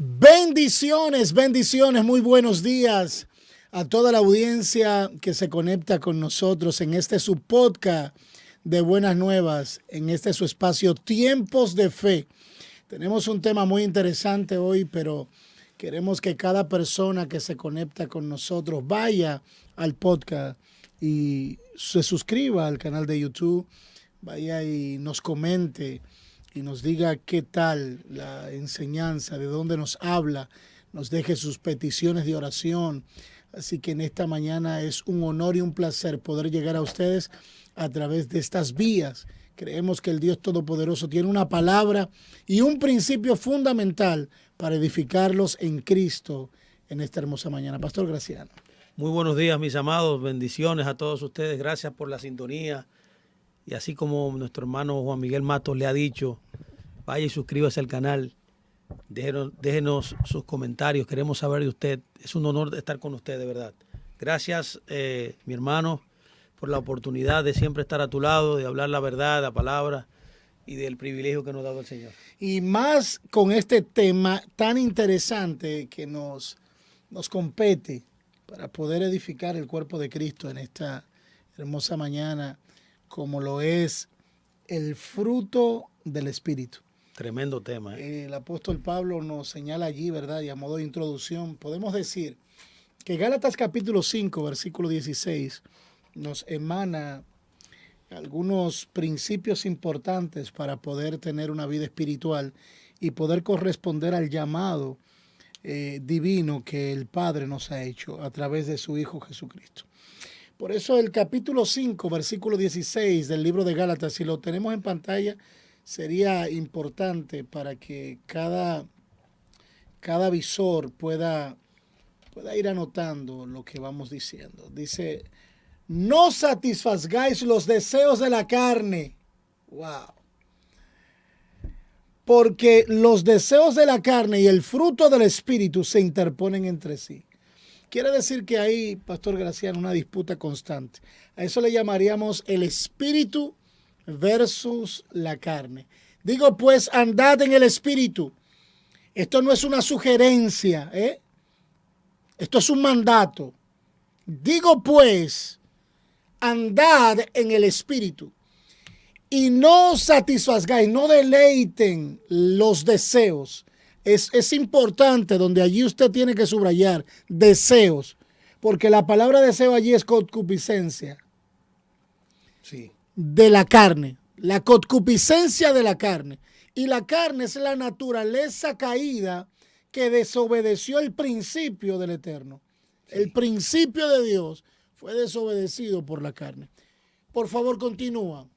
Bendiciones, bendiciones, muy buenos días a toda la audiencia que se conecta con nosotros en este su podcast de Buenas Nuevas, en este su espacio Tiempos de Fe. Tenemos un tema muy interesante hoy, pero queremos que cada persona que se conecta con nosotros vaya al podcast y se suscriba al canal de YouTube, vaya y nos comente y nos diga qué tal la enseñanza, de dónde nos habla, nos deje sus peticiones de oración. Así que en esta mañana es un honor y un placer poder llegar a ustedes a través de estas vías. Creemos que el Dios Todopoderoso tiene una palabra y un principio fundamental para edificarlos en Cristo en esta hermosa mañana. Pastor Graciano. Muy buenos días, mis amados. Bendiciones a todos ustedes. Gracias por la sintonía. Y así como nuestro hermano Juan Miguel Matos le ha dicho, vaya y suscríbase al canal. Déjenos sus comentarios. Queremos saber de usted. Es un honor estar con usted, de verdad. Gracias, mi hermano, por la oportunidad de siempre estar a tu lado, de hablar la verdad, la palabra y del privilegio que nos ha dado el Señor. Y más con este tema tan interesante que nos compete para poder edificar el cuerpo de Cristo en esta hermosa mañana, como lo es el fruto del Espíritu. Tremendo tema. El apóstol Pablo nos señala allí, ¿verdad? Y a modo de introducción, podemos decir que Gálatas capítulo 5, versículo 16, nos emana algunos principios importantes para poder tener una vida espiritual y poder corresponder al llamado divino que el Padre nos ha hecho a través de su Hijo Jesucristo. Por eso el capítulo 5, versículo 16 del libro de Gálatas, si lo tenemos en pantalla, sería importante para que cada visor pueda ir anotando lo que vamos diciendo. Dice, no satisfagáis los deseos de la carne. Wow. Porque los deseos de la carne y el fruto del Espíritu se interponen entre sí. Quiere decir que hay, Pastor Graciano, una disputa constante. A eso le llamaríamos el espíritu versus la carne. Digo, pues, andad en el espíritu. Esto no es una sugerencia, ¿eh? Esto es un mandato. Digo, pues, andad en el espíritu. Y no satisfagáis, no deleiten los deseos. Es importante donde allí usted tiene que subrayar deseos, porque la palabra deseo allí es concupiscencia. Sí. De la carne, la concupiscencia de la carne. Y la carne es la naturaleza caída que desobedeció el principio del Eterno. Sí. El principio de Dios fue desobedecido por la carne. Por favor, continúa.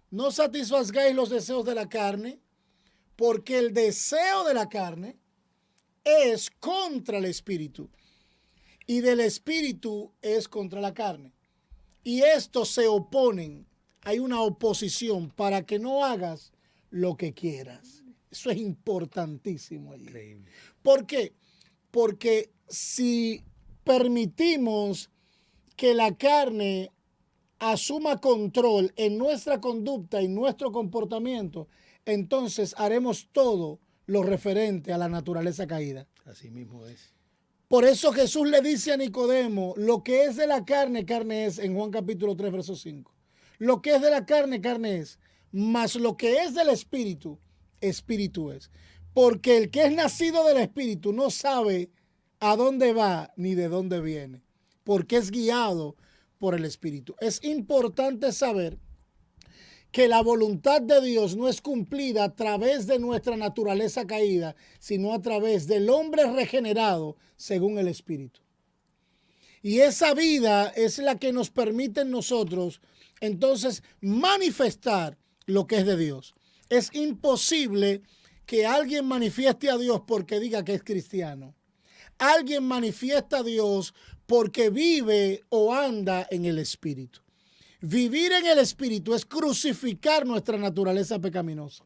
No satisfagáis los deseos de la carne, porque el deseo de la carne es contra el espíritu y del espíritu es contra la carne. Y estos se oponen. Hay una oposición para que no hagas lo que quieras. Eso es importantísimo allí. Increíble. ¿Por qué? Porque si permitimos que la carne asuma control en nuestra conducta y nuestro comportamiento, entonces haremos todo lo referente a la naturaleza caída. Así mismo es. Por eso Jesús le dice a Nicodemo, lo que es de la carne, carne es, en Juan capítulo 3, verso 5. Lo que es de la carne, carne es, mas lo que es del espíritu, espíritu es. Porque el que es nacido del espíritu no sabe a dónde va ni de dónde viene, porque es guiado por el espíritu. Es importante saber que la voluntad de Dios no es cumplida a través de nuestra naturaleza caída, sino a través del hombre regenerado según el Espíritu. Y esa vida es la que nos permite nosotros entonces manifestar lo que es de Dios. Es imposible que alguien manifieste a Dios porque diga que es cristiano. Alguien manifiesta a Dios porque vive o anda en el Espíritu. Vivir en el Espíritu es crucificar nuestra naturaleza pecaminosa.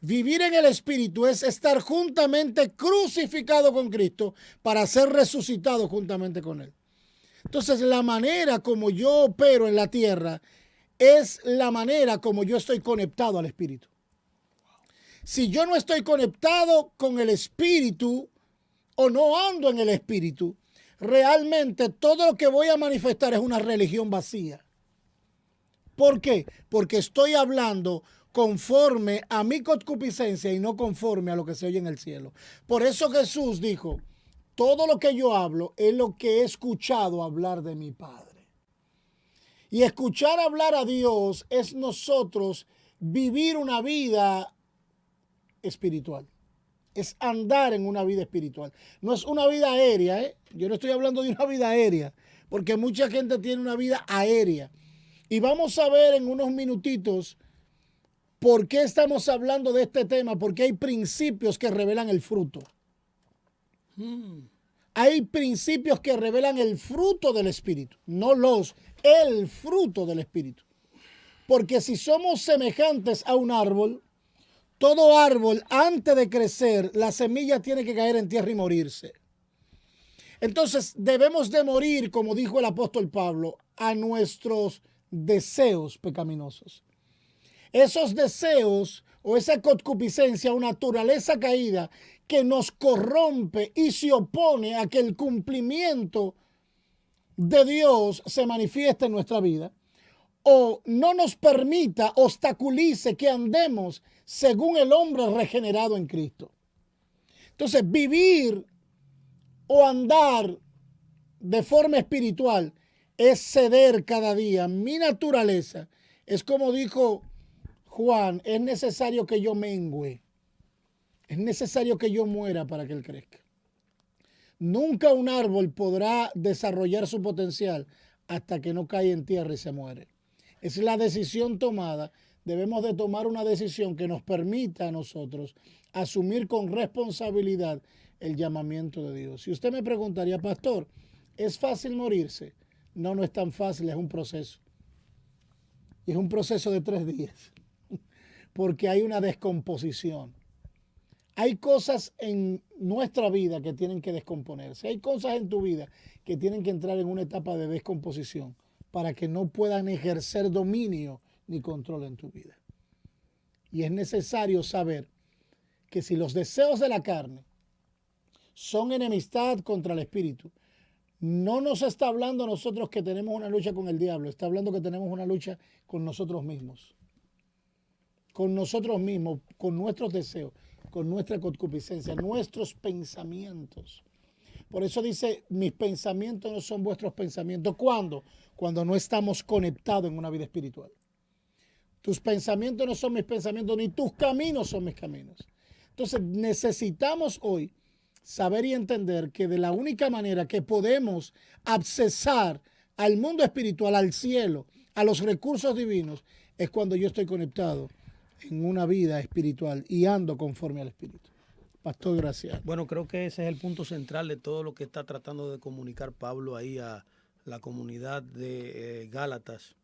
Vivir en el Espíritu es estar juntamente crucificado con Cristo para ser resucitado juntamente con Él. Entonces, la manera como yo opero en la tierra es la manera como yo estoy conectado al Espíritu. Si yo no estoy conectado con el espíritu o no ando en el espíritu, realmente todo lo que voy a manifestar es una religión vacía. ¿Por qué? Porque estoy hablando conforme a mi concupiscencia y no conforme a lo que se oye en el cielo. Por eso Jesús dijo, todo lo que yo hablo es lo que he escuchado hablar de mi Padre. Y escuchar hablar a Dios es nosotros vivir una vida espiritual. Es andar en una vida espiritual. No es una vida aérea, ¿eh? Yo no estoy hablando de una vida aérea, porque mucha gente tiene una vida aérea. Y vamos a ver en unos minutitos por qué estamos hablando de este tema, porque hay principios que revelan el fruto. Hay principios que revelan el fruto del Espíritu, no el fruto del Espíritu. Porque si somos semejantes a un árbol, todo árbol antes de crecer, la semilla tiene que caer en tierra y morirse. Entonces debemos de morir, como dijo el apóstol Pablo, a nuestros deseos pecaminosos. Esos deseos o esa concupiscencia o naturaleza caída que nos corrompe y se opone a que el cumplimiento de Dios se manifieste en nuestra vida, o no nos permita, obstaculice que andemos según el hombre regenerado en Cristo. Entonces, vivir o andar de forma espiritual es ceder cada día. Mi naturaleza es como dijo Juan, es necesario que yo mengüe. Es necesario que yo muera para que él crezca. Nunca un árbol podrá desarrollar su potencial hasta que no cae en tierra y se muere. Es la decisión tomada. Debemos de tomar una decisión que nos permita a nosotros asumir con responsabilidad el llamamiento de Dios. Si usted me preguntaría, pastor, ¿es fácil morirse? No, no es tan fácil, es un proceso. Y es un proceso de 3 días. Porque hay una descomposición. Hay cosas en nuestra vida que tienen que descomponerse. Hay cosas en tu vida que tienen que entrar en una etapa de descomposición para que no puedan ejercer dominio ni control en tu vida. Y es necesario saber que si los deseos de la carne son enemistad contra el espíritu, no nos está hablando a nosotros que tenemos una lucha con el diablo, está hablando que tenemos una lucha con nosotros mismos. Con nosotros mismos, con nuestros deseos, con nuestra concupiscencia, nuestros pensamientos. Por eso dice, mis pensamientos no son vuestros pensamientos. ¿Cuándo? Cuando no estamos conectados en una vida espiritual. Tus pensamientos no son mis pensamientos, ni tus caminos son mis caminos. Entonces necesitamos hoy saber y entender que de la única manera que podemos accesar al mundo espiritual, al cielo, a los recursos divinos, es cuando yo estoy conectado en una vida espiritual y ando conforme al Espíritu. Pastor, gracias. Bueno, creo que ese es el punto central de todo lo que está tratando de comunicar Pablo ahí a la comunidad de Gálatas.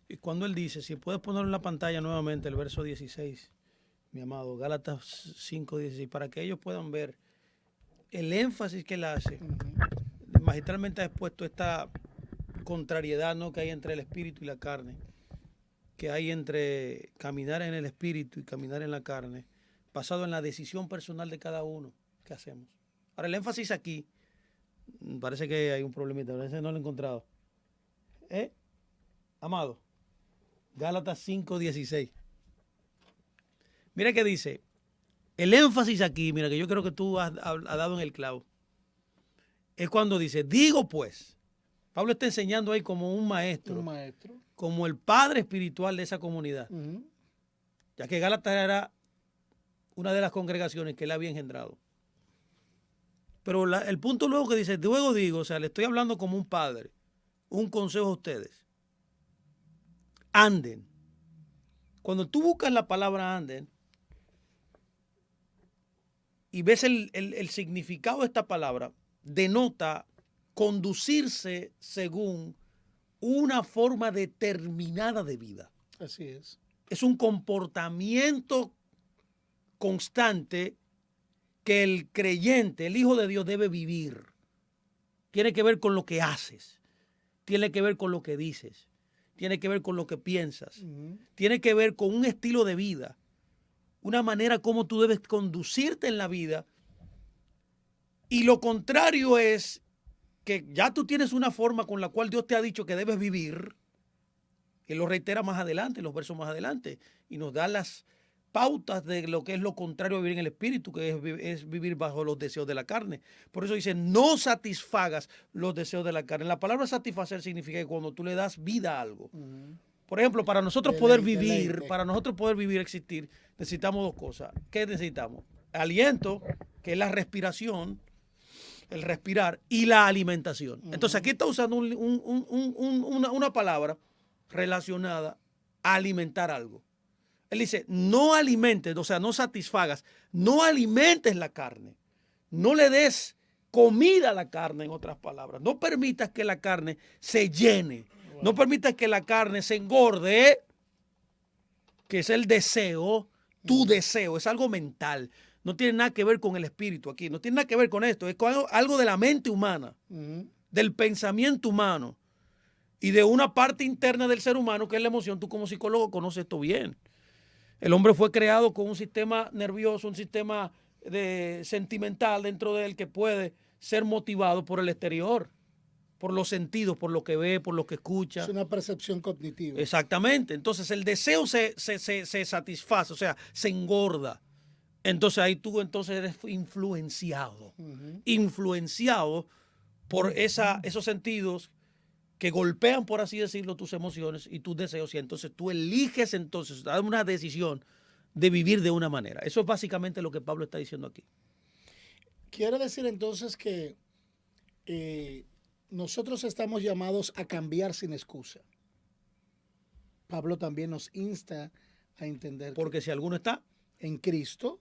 Y cuando él dice, si puedes poner en la pantalla nuevamente el verso 16, mi amado, Gálatas 5:16, para que ellos puedan ver el énfasis que él hace. Magistralmente ha expuesto esta contrariedad, ¿no?, que hay entre el espíritu y la carne, que hay entre caminar en el espíritu y caminar en la carne, basado en la decisión personal de cada uno que hacemos. Ahora, el énfasis aquí, parece que hay un problemita, parece que no lo he encontrado. Amado, Gálatas 5:16. Mira que dice, el énfasis aquí, mira que yo creo que tú has dado en el clavo, es cuando dice, digo pues, Pablo está enseñando ahí como un maestro, como el padre espiritual de esa comunidad, ya que Gálatas era una de las congregaciones que él había engendrado. Pero el punto luego que dice, luego digo, o sea, le estoy hablando como un padre, un consejo a ustedes. Anden. Cuando tú buscas la palabra anden y ves el significado de esta palabra, denota conducirse según una forma determinada de vida. Así es. Es un comportamiento constante que el creyente, el Hijo de Dios, debe vivir. Tiene que ver con lo que haces, tiene que ver con lo que dices, tiene que ver con lo que piensas, tiene que ver con un estilo de vida. una manera como tú debes conducirte en la vida. Y lo contrario es que ya tú tienes una forma con la cual Dios te ha dicho que debes vivir. Él lo reitera más adelante, en los versos más adelante, y nos da las pautas de lo que es lo contrario a vivir en el espíritu, que es vivir bajo los deseos de la carne. Por eso dice, no satisfagas los deseos de la carne. La palabra satisfacer significa que cuando tú le das vida a algo. Por ejemplo, para nosotros poder vivir, existir, necesitamos dos cosas. ¿Qué necesitamos? Aliento, que es la respiración, el respirar, y la alimentación. Entonces aquí está usando una palabra relacionada a alimentar algo. Él dice, no alimentes, o sea, no satisfagas, no alimentes la carne, no le des comida a la carne, en otras palabras. No permitas que la carne se llene, no permitas que la carne se engorde, que es el deseo, tu deseo, es algo mental. No tiene nada que ver con el espíritu aquí, no tiene nada que ver con esto, es con algo de la mente humana, del pensamiento humano y de una parte interna del ser humano que es la emoción. Tú como psicólogo conoces esto bien. El hombre fue creado con un sistema nervioso, un sistema sentimental dentro de él que puede ser motivado por el exterior, por los sentidos, por lo que ve, por lo que escucha. Es una percepción cognitiva. Exactamente. Entonces el deseo se satisface, o sea, se engorda. Entonces ahí tú eres influenciado, influenciado por esos sentidos que golpean, por así decirlo, tus emociones y tus deseos, y entonces tú eliges dar una decisión de vivir de una manera. Eso es básicamente lo que Pablo está diciendo aquí. Quiere decir entonces que nosotros estamos llamados a cambiar sin excusa. Pablo también nos insta a entender porque si alguno está en Cristo,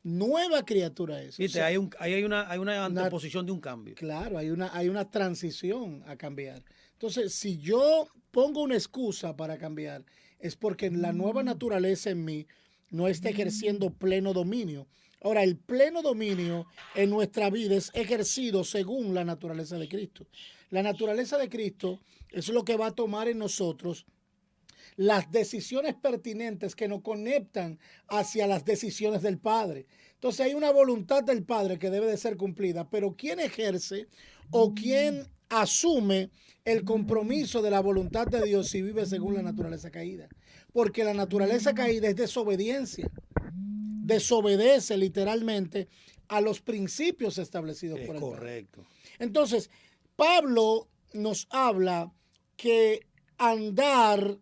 nueva criatura es. Viste, o sea, hay una anteposición de un cambio. Claro, hay una transición a cambiar. Entonces, si yo pongo una excusa para cambiar, es porque la nueva naturaleza en mí no está ejerciendo pleno dominio. Ahora, el pleno dominio en nuestra vida es ejercido según la naturaleza de Cristo. La naturaleza de Cristo es lo que va a tomar en nosotros las decisiones pertinentes que nos conectan hacia las decisiones del Padre. Entonces hay una voluntad del Padre que debe de ser cumplida, pero ¿quién ejerce o quién asume el compromiso de la voluntad de Dios si vive según la naturaleza caída? Porque la naturaleza caída es desobediencia. Desobedece literalmente a los principios establecidos por el Padre. Correcto. Entonces, Pablo nos habla que andar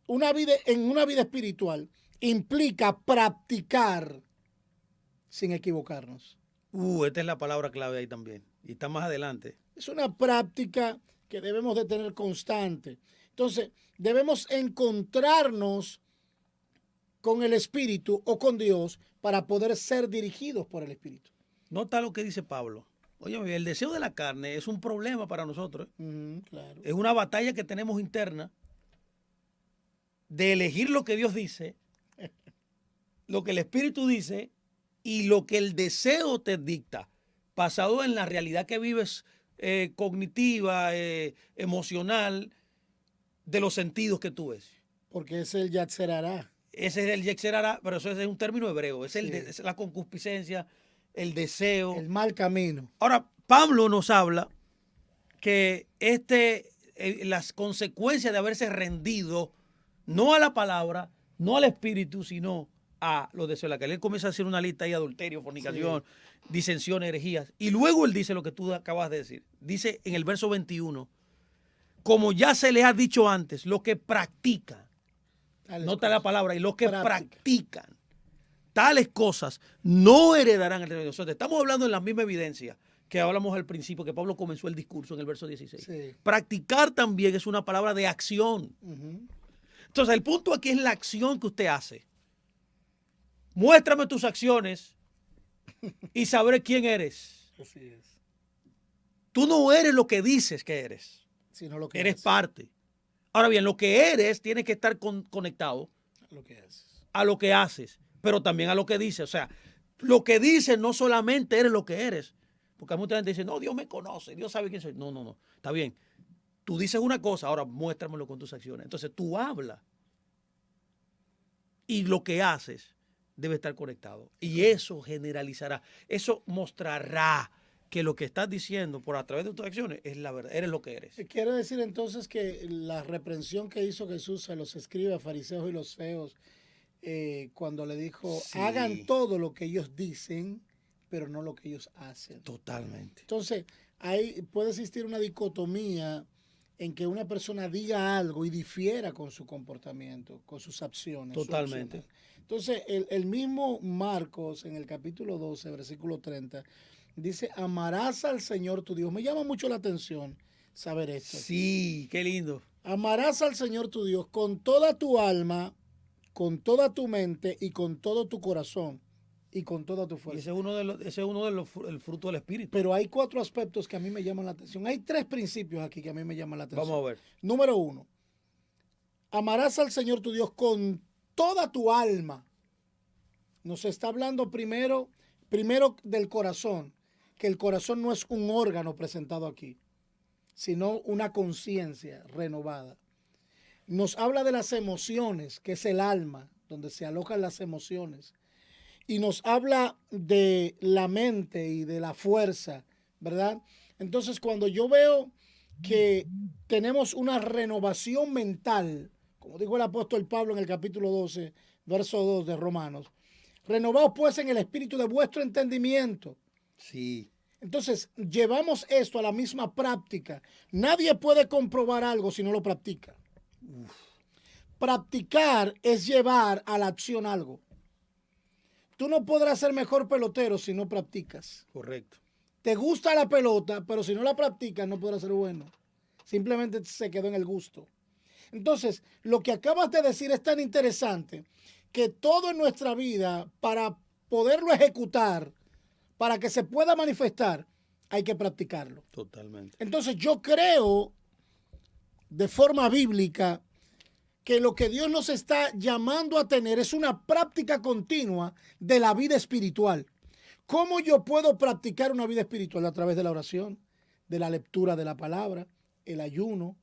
en una vida espiritual implica practicar sin equivocarnos. Esta es la palabra clave ahí también. Y está más adelante. Es una práctica que debemos de tener constante. Entonces, debemos encontrarnos con el Espíritu o con Dios para poder ser dirigidos por el Espíritu. Nota lo que dice Pablo. Oye, el deseo de la carne es un problema para nosotros. Claro. Es una batalla que tenemos interna de elegir lo que Dios dice, lo que el Espíritu dice y lo que el deseo te dicta, basado en la realidad que vives cognitiva, emocional, de los sentidos que tú ves. Porque es el Yetzer Hara. Ese es el Yetzer Hara, pero eso es un término hebreo, es la concupiscencia, el deseo. El mal camino. Ahora, Pablo nos habla que las consecuencias de haberse rendido no a la palabra, no al espíritu, sino a los deseos de la carne. Él comienza a hacer una lista ahí de adulterio, fornicación, disensión, herejías. Y luego él dice lo que tú acabas de decir. Dice en el verso 21, como ya se les ha dicho antes, los que practican, nota la palabra, y los que practican tales cosas no heredarán el reino de Dios. Estamos hablando en la misma evidencia que hablamos al principio, que Pablo comenzó el discurso en el verso 16. Sí. Practicar también es una palabra de acción. Entonces, el punto aquí es la acción que usted hace. Muéstrame tus acciones y sabré quién eres. Así es. Tú no eres lo que dices que eres. Sino lo que eres haces. parte. Ahora bien, lo que eres tiene que estar conectado a lo que haces, pero también a lo que dices. O sea, lo que dices no solamente eres lo que eres. Porque hay mucha gente que dice, no, Dios me conoce, Dios sabe quién soy. No. Está bien. Tú dices una cosa, ahora muéstramelo con tus acciones. Entonces tú hablas. Y lo que haces debe estar conectado. Y eso generalizará, eso mostrará que lo que estás diciendo por a través de tus acciones es la verdad, eres lo que eres. Quiere decir entonces que la reprensión que hizo Jesús a los escribas, fariseos y los feos, cuando le dijo, Sí. hagan todo lo que ellos dicen, pero no lo que ellos hacen. Totalmente. Entonces, puede existir una dicotomía en que una persona diga algo y difiera con su comportamiento, con sus acciones. Totalmente. Entonces, el mismo Marcos, en el capítulo 12, versículo 30, dice, amarás al Señor tu Dios. Me llama mucho la atención saber esto. Sí, qué lindo. Amarás al Señor tu Dios con toda tu alma, con toda tu mente y con todo tu corazón y con toda tu fuerza. Y ese es uno de los el fruto del Espíritu. Pero hay 4 aspectos que a mí me llaman la atención. Hay 3 principios aquí que a mí me llaman la atención. Vamos a ver. Número 1, amarás al Señor tu Dios con toda tu alma. Nos está hablando primero del corazón, que el corazón no es un órgano presentado aquí, sino una conciencia renovada. Nos habla de las emociones, que es el alma, donde se alojan las emociones. Y nos habla de la mente y de la fuerza, ¿verdad? Entonces, cuando yo veo que tenemos una renovación mental, como dijo el apóstol Pablo en el capítulo 12, verso 2 de Romanos, renovaos pues en el espíritu de vuestro entendimiento. Sí. Entonces, llevamos esto a la misma práctica. Nadie puede comprobar algo si no lo practica. Uf. Practicar es llevar a la acción algo. Tú no podrás ser mejor pelotero si no practicas. Correcto. Te gusta la pelota, pero si no la practicas no podrás ser bueno. Simplemente se quedó en el gusto. Entonces, lo que acabas de decir es tan interesante que todo en nuestra vida, para poderlo ejecutar, para que se pueda manifestar, hay que practicarlo. Totalmente. Entonces, yo creo de forma bíblica que lo que Dios nos está llamando a tener es una práctica continua de la vida espiritual. ¿Cómo yo puedo practicar una vida espiritual? A través de la oración, de la lectura de la palabra, el ayuno,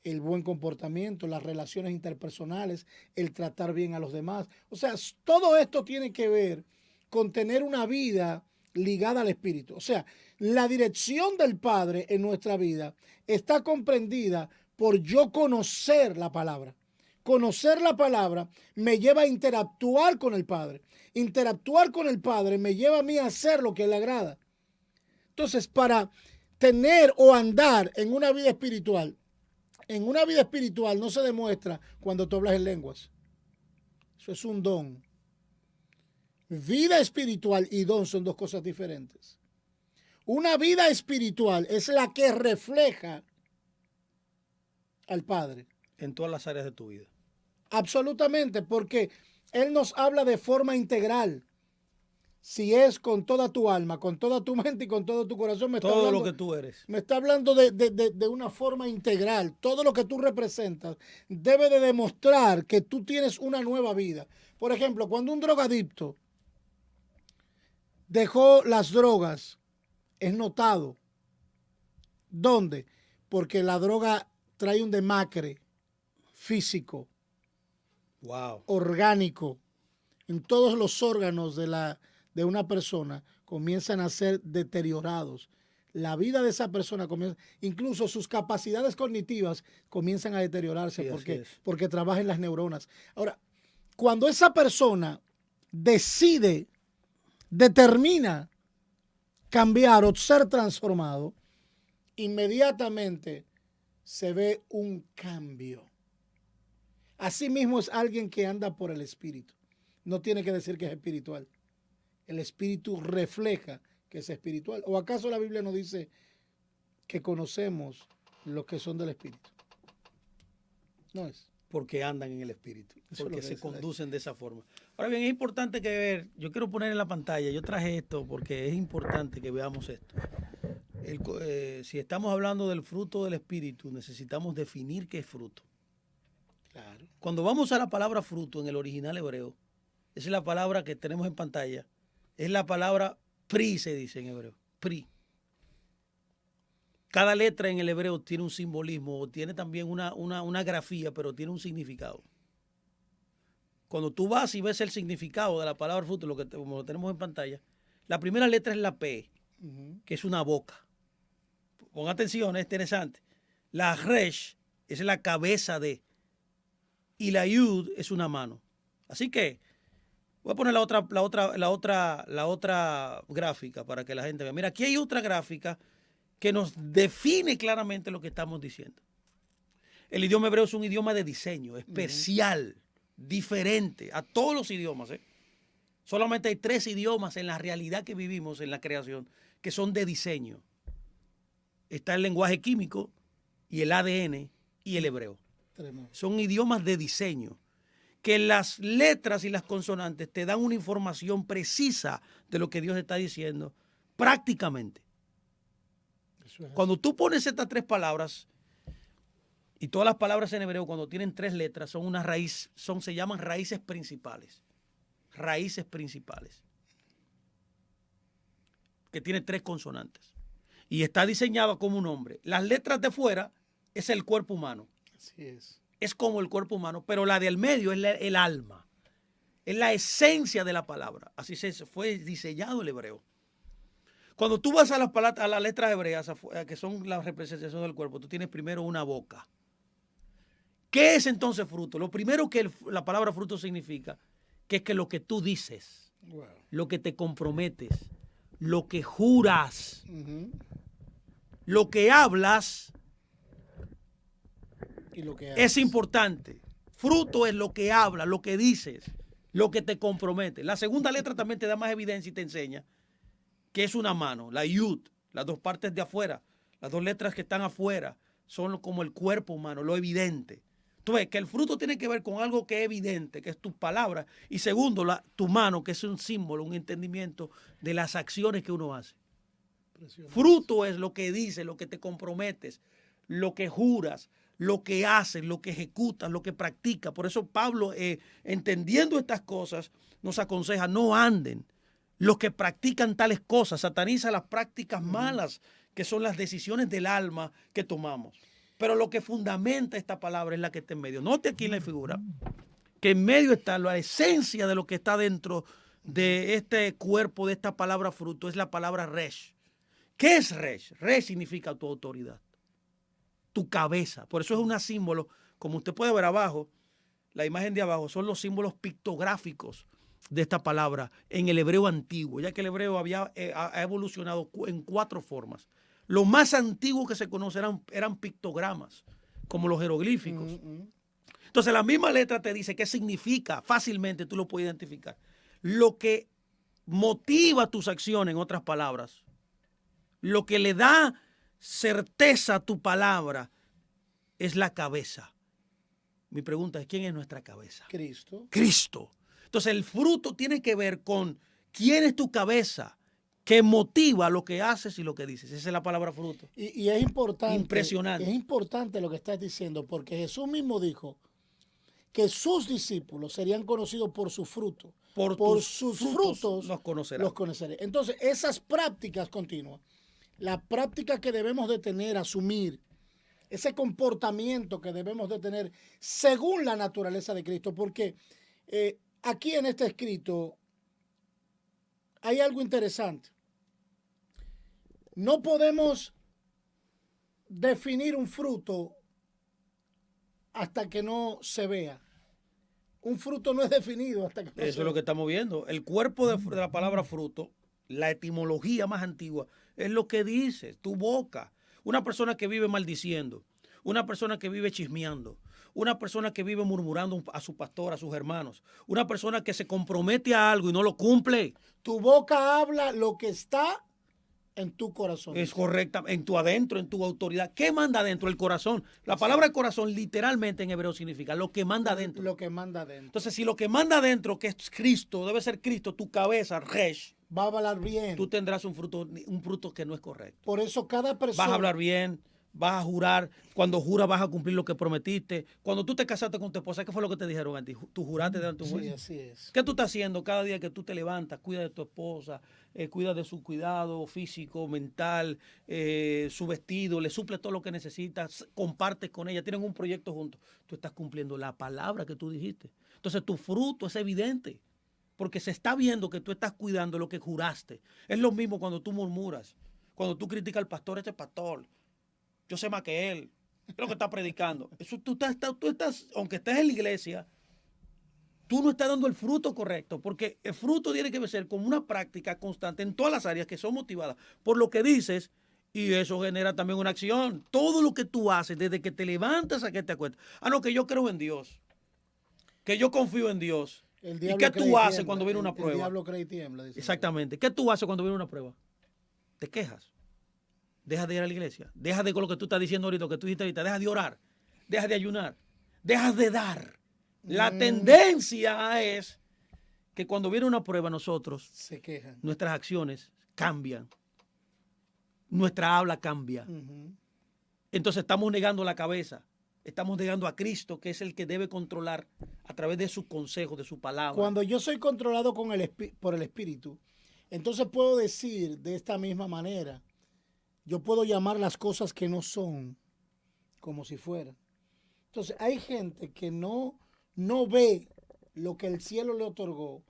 el buen comportamiento, las relaciones interpersonales, el tratar bien a los demás. O sea, todo esto tiene que ver con tener una vida ligada al Espíritu. O sea, la dirección del Padre en nuestra vida está comprendida por yo conocer la palabra. Conocer la palabra me lleva a interactuar con el Padre. Interactuar con el Padre me lleva a mí a hacer lo que le agrada. Entonces, para tener o andar en una vida espiritual no se demuestra cuando tú hablas en lenguas. Eso es un don. Vida espiritual y don son 2 cosas diferentes. Una vida espiritual es la que refleja al Padre. En todas las áreas de tu vida. Absolutamente, porque Él nos habla de forma integral. Si es con toda tu alma, con toda tu mente y con todo tu corazón, todo lo que tú eres. Me está hablando de una forma integral. Todo lo que tú representas debe de demostrar que tú tienes una nueva vida. Por ejemplo, cuando un drogadicto dejó las drogas, es notado. ¿Dónde? Porque la droga trae un demacre físico, wow, orgánico, en todos los órganos de una persona comienzan a ser deteriorados. La vida de esa persona comienza, incluso sus capacidades cognitivas comienzan a deteriorarse sí, porque trabajan las neuronas. Ahora, cuando esa persona determina cambiar o ser transformado, inmediatamente se ve un cambio. Asimismo es alguien que anda por el Espíritu. No tiene que decir que es espiritual. El Espíritu refleja que es espiritual. ¿O acaso la Biblia nos dice que conocemos los que son del Espíritu? No es. Porque andan en el Espíritu, porque se conducen ahí de esa forma. Ahora bien, es importante que ver, yo quiero poner en la pantalla, yo traje esto porque es importante que veamos esto. Si estamos hablando del fruto del Espíritu, necesitamos definir qué es fruto. Claro. Cuando vamos a la palabra fruto en el original hebreo, esa es la palabra que tenemos en pantalla, es la palabra pri, se dice en hebreo, pri. Cada letra en el hebreo tiene un simbolismo, tiene también una grafía, pero tiene un significado. cuando tú vas y ves el significado de la palabra fruto, como lo tenemos en pantalla, la primera letra es la P, que es una boca. Pon atención, es interesante. La Resh es la cabeza de, y la Yud es una mano. Así que voy a poner la otra gráfica para que la gente vea. Mira, aquí hay otra gráfica que nos define claramente lo que estamos diciendo. El idioma hebreo es un idioma de diseño, especial, diferente a todos los idiomas. Solamente hay 3 idiomas en la realidad que vivimos en la creación que son de diseño. Está el lenguaje químico y el ADN y el hebreo. Son idiomas de diseño, que las letras y las consonantes te dan una información precisa de lo que Dios está diciendo prácticamente. Cuando tú pones estas 3 palabras, y todas las palabras en hebreo cuando tienen 3 letras son una raíz, se llaman raíces principales. Raíces principales. Que tiene 3 consonantes. Y está diseñado como un hombre. Las letras de fuera es el cuerpo humano. Así es. Es como el cuerpo humano, pero la del medio es el alma. Es la esencia de la palabra. Así fue diseñado el hebreo. Cuando tú vas a las letras hebreas, que son la representación del cuerpo, tú tienes primero una boca. ¿Qué es entonces fruto? Lo primero que la palabra fruto significa, que es que lo que tú dices, lo que te comprometes, lo que juras, lo que hablas, y lo que es importante. Fruto es lo que hablas, lo que dices, lo que te compromete. La segunda letra también te da más evidencia y te enseña que es una mano, la yud, las 2 partes de afuera, las 2 letras que están afuera son como el cuerpo humano, lo evidente. Tú ves que el fruto tiene que ver con algo que es evidente, que es tus palabras, y segundo, tu mano, que es un símbolo, un entendimiento de las acciones que uno hace. Fruto es lo que dices, lo que te comprometes, lo que juras, lo que haces, lo que ejecutas, lo que practicas. Por eso Pablo, entendiendo estas cosas, nos aconseja, no anden los que practican tales cosas, sataniza las prácticas malas, que son las decisiones del alma que tomamos. Pero lo que fundamenta esta palabra es la que está en medio. Note aquí en la figura que en medio está la esencia de lo que está dentro de este cuerpo, de esta palabra fruto, es la palabra resh. ¿Qué es resh? Resh significa tu autoridad, tu cabeza. Por eso es un símbolo, como usted puede ver abajo, la imagen de abajo, son los símbolos pictográficos de esta palabra en el hebreo antiguo, ya que el hebreo ha evolucionado en 4 formas. Lo más antiguo que se conoce eran pictogramas, como los jeroglíficos. Entonces la misma letra te dice qué significa, fácilmente tú lo puedes identificar. Lo que motiva tus acciones, en otras palabras, lo que le da certeza a tu palabra es la cabeza. Mi pregunta es, ¿quién es nuestra cabeza? Cristo. Cristo. Entonces el fruto tiene que ver con quién es tu cabeza, que motiva lo que haces y lo que dices. Esa es la palabra fruto. Y es importante. Impresionante. Es importante lo que estás diciendo, porque Jesús mismo dijo que sus discípulos serían conocidos por su fruto. Por sus frutos los conoceré. Entonces, esas prácticas continuas, la práctica que debemos de tener, asumir, ese comportamiento que debemos de tener según la naturaleza de Cristo, porque aquí en este escrito hay algo interesante. No podemos definir un fruto hasta que no se vea. Un fruto no es definido hasta que no se vea. Eso es lo que estamos viendo. El cuerpo de la palabra fruto, la etimología más antigua, es lo que dice, tu boca. Una persona que vive maldiciendo, una persona que vive chismeando, una persona que vive murmurando a su pastor, a sus hermanos, una persona que se compromete a algo y no lo cumple. Tu boca habla lo que está en tu corazón. Es correcta, en tu adentro, en tu autoridad. ¿Qué manda adentro? El corazón. La palabra corazón literalmente en hebreo significa lo que manda adentro. Lo que manda adentro. Entonces, si lo que manda adentro, que es Cristo, debe ser Cristo, tu cabeza, resh, va a hablar bien. Tú tendrás un fruto que no es correcto. Por eso cada persona... Vas a hablar bien, vas a jurar. Cuando juras vas a cumplir lo que prometiste. Cuando tú te casaste con tu esposa, ¿qué fue lo que te dijeron a ti? Tú juraste delante de un juez. Sí, así es. ¿Qué tú estás haciendo cada día que tú te levantas? Cuida de tu esposa, cuida de su cuidado físico, mental, su vestido, le suple todo lo que necesitas, compartes con ella, tienen un proyecto juntos. Tú estás cumpliendo la palabra que tú dijiste. Entonces tu fruto es evidente, porque se está viendo que tú estás cuidando lo que juraste. Es lo mismo cuando tú murmuras, cuando tú criticas al pastor, este pastor, yo sé más que él, es lo que está predicando. Eso tú estás, aunque estés en la iglesia, tú no estás dando el fruto correcto, porque el fruto tiene que ser como una práctica constante en todas las áreas que son motivadas por lo que dices, y eso genera también una acción. Todo lo que tú haces, desde que te levantas a que te acuestas. Ah, no, que yo creo en Dios, que yo confío en Dios. ¿Y qué tú haces cuando viene una prueba? El diablo cree y tiembla. Exactamente. ¿Qué tú haces cuando viene una prueba? Te quejas. Deja de ir a la iglesia. Deja de con lo que tú estás diciendo ahorita, lo que tú dijiste ahorita. Deja de orar. Deja de ayunar. Deja de dar. La tendencia es que cuando viene una prueba nosotros, se quejan. Nuestras acciones cambian. Nuestra habla cambia. Entonces estamos negando la cabeza. Estamos negando a Cristo, que es el que debe controlar a través de sus consejos, de su palabra. Cuando yo soy controlado por el Espíritu, entonces puedo decir de esta misma manera, yo puedo llamar las cosas que no son como si fueran. Entonces hay gente que no ve lo que el cielo le otorgó,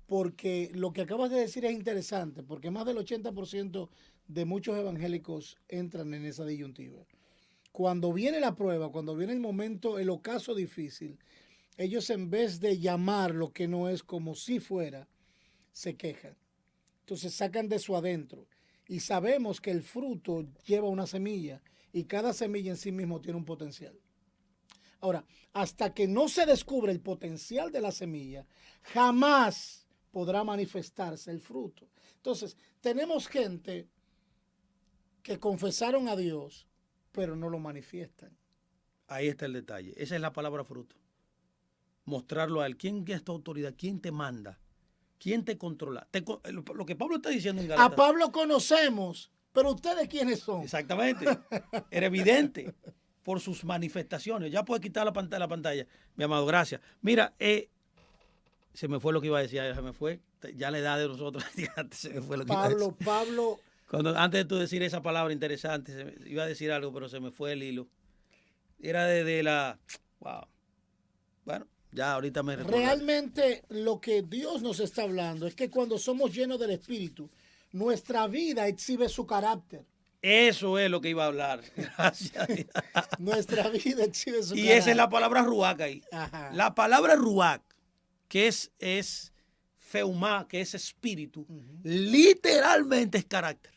porque lo que acabas de decir es interesante, porque más del 80% de muchos evangélicos entran en esa disyuntiva. Cuando viene la prueba, cuando viene el momento, el ocaso difícil, ellos en vez de llamar lo que no es como si fuera, se quejan. Entonces sacan de su adentro. Y sabemos que el fruto lleva una semilla y cada semilla en sí mismo tiene un potencial. Ahora, hasta que no se descubre el potencial de la semilla, jamás podrá manifestarse el fruto. Entonces, tenemos gente que confesaron a Dios, pero no lo manifiestan. Ahí está el detalle. Esa es la palabra fruto. Mostrarlo a él. ¿Quién es tu autoridad? ¿Quién te manda? ¿Quién te controla? Lo que Pablo está diciendo en Gálatas. A Pablo conocemos, pero ¿ustedes quiénes son? Exactamente. Era evidente por sus manifestaciones. Ya puedes quitar la pantalla, mi amado. Gracias. Mira, se me fue lo que iba a decir. Se me fue. Ya la edad de nosotros. Se me fue lo que iba a decir. Pablo. Antes de tú decir esa palabra interesante, iba a decir algo, pero se me fue el hilo. Era de la... Wow. Bueno, ya ahorita me recuerdo. Realmente lo que Dios nos está hablando es que cuando somos llenos del Espíritu, nuestra vida exhibe su carácter. Eso es lo que iba a hablar. Gracias. Nuestra vida exhibe su carácter. Y esa es la palabra ruach ahí. Ajá. La palabra ruach, que es feumá, que es espíritu, literalmente es carácter.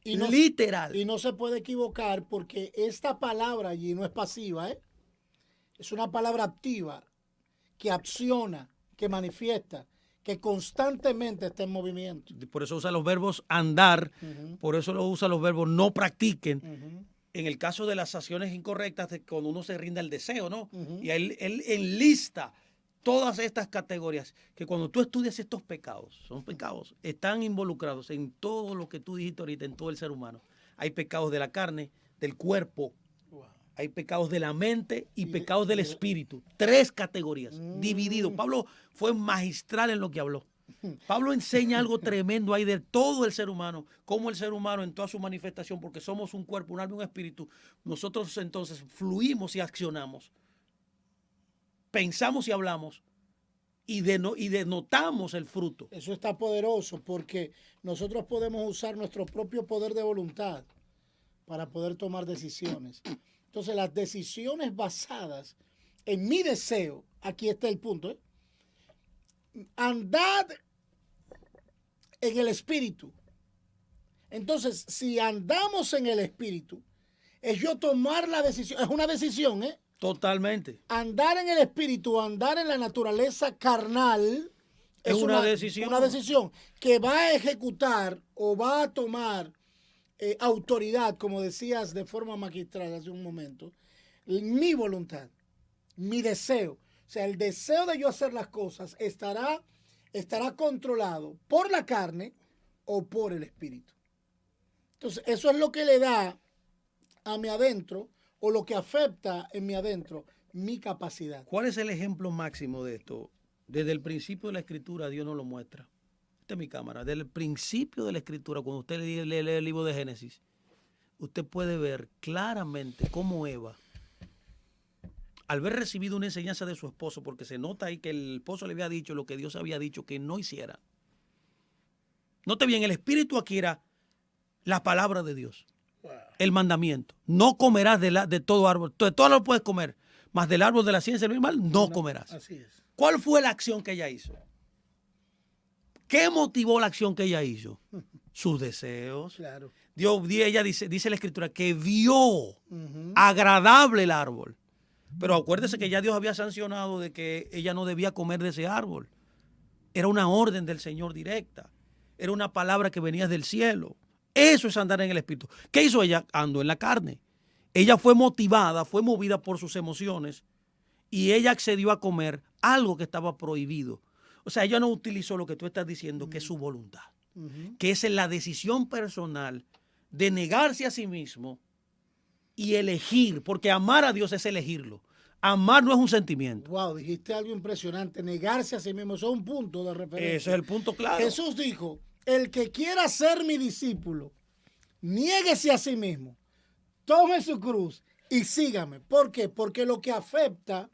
Literal. Y no se puede equivocar porque esta palabra allí no es pasiva, ¿eh? Es una palabra activa que acciona, que manifiesta, que constantemente está en movimiento. Por eso usa los verbos andar, por eso lo usa los verbos no practiquen. En el caso de las acciones incorrectas, cuando uno se rinde al deseo, ¿no? Y él enlista todas estas categorías, que cuando tú estudias estos pecados, son pecados, están involucrados en todo lo que tú dijiste ahorita, en todo el ser humano. Hay pecados de la carne, del cuerpo, hay pecados de la mente y pecados del espíritu. 3 categorías, divididos. Pablo fue magistral en lo que habló. Pablo enseña algo tremendo ahí de todo el ser humano, cómo el ser humano en toda su manifestación, porque somos un cuerpo, un alma y un espíritu, nosotros entonces fluimos y accionamos. Pensamos y hablamos y denotamos el fruto. Eso está poderoso porque nosotros podemos usar nuestro propio poder de voluntad para poder tomar decisiones. Entonces, las decisiones basadas en mi deseo, aquí está el punto, ¿eh? Andad en el Espíritu. Entonces, si andamos en el Espíritu, es yo tomar la decisión, es una decisión, ¿eh? Totalmente. Andar en el espíritu, andar en la naturaleza carnal es una decisión. Una decisión que va a ejecutar o va a tomar autoridad, como decías de forma magistral hace un momento, mi voluntad, mi deseo. O sea, el deseo de yo hacer las cosas estará controlado por la carne o por el espíritu. Entonces, eso es lo que le da a mi adentro, o lo que afecta en mi adentro, mi capacidad. ¿Cuál es el ejemplo máximo de esto? Desde el principio de la Escritura Dios nos lo muestra. Esta es mi cámara. Desde el principio de la Escritura, cuando usted lee el libro de Génesis, usted puede ver claramente cómo Eva, al haber recibido una enseñanza de su esposo, porque se nota ahí que el esposo le había dicho lo que Dios había dicho que no hiciera. Note bien, el espíritu aquí era la palabra de Dios, el mandamiento. No comerás de todo árbol, de todo árbol puedes comer, mas del árbol de la ciencia del bien y mal no comerás. Así es. ¿Cuál fue la acción que ella hizo? ¿Qué motivó la acción que ella hizo? Sus deseos. Claro. Ella dice la escritura que vio agradable el árbol. Pero acuérdese que ya Dios había sancionado de que ella no debía comer de ese árbol. Era una orden del Señor directa. Era una palabra que venía del cielo. Eso es andar en el espíritu. ¿Qué hizo ella? Andó en la carne. Ella fue motivada, fue movida por sus emociones y ella accedió a comer algo que estaba prohibido. O sea, ella no utilizó lo que tú estás diciendo, que es su voluntad, que es la decisión personal de negarse a sí mismo y elegir, porque amar a Dios es elegirlo. Amar no es un sentimiento. Wow, dijiste algo impresionante. Negarse a sí mismo, eso es un punto de referencia. Ese es el punto claro. Jesús dijo, el que quiera ser mi discípulo, niéguese a sí mismo, tome su cruz y sígame. ¿Por qué? Porque lo que afecta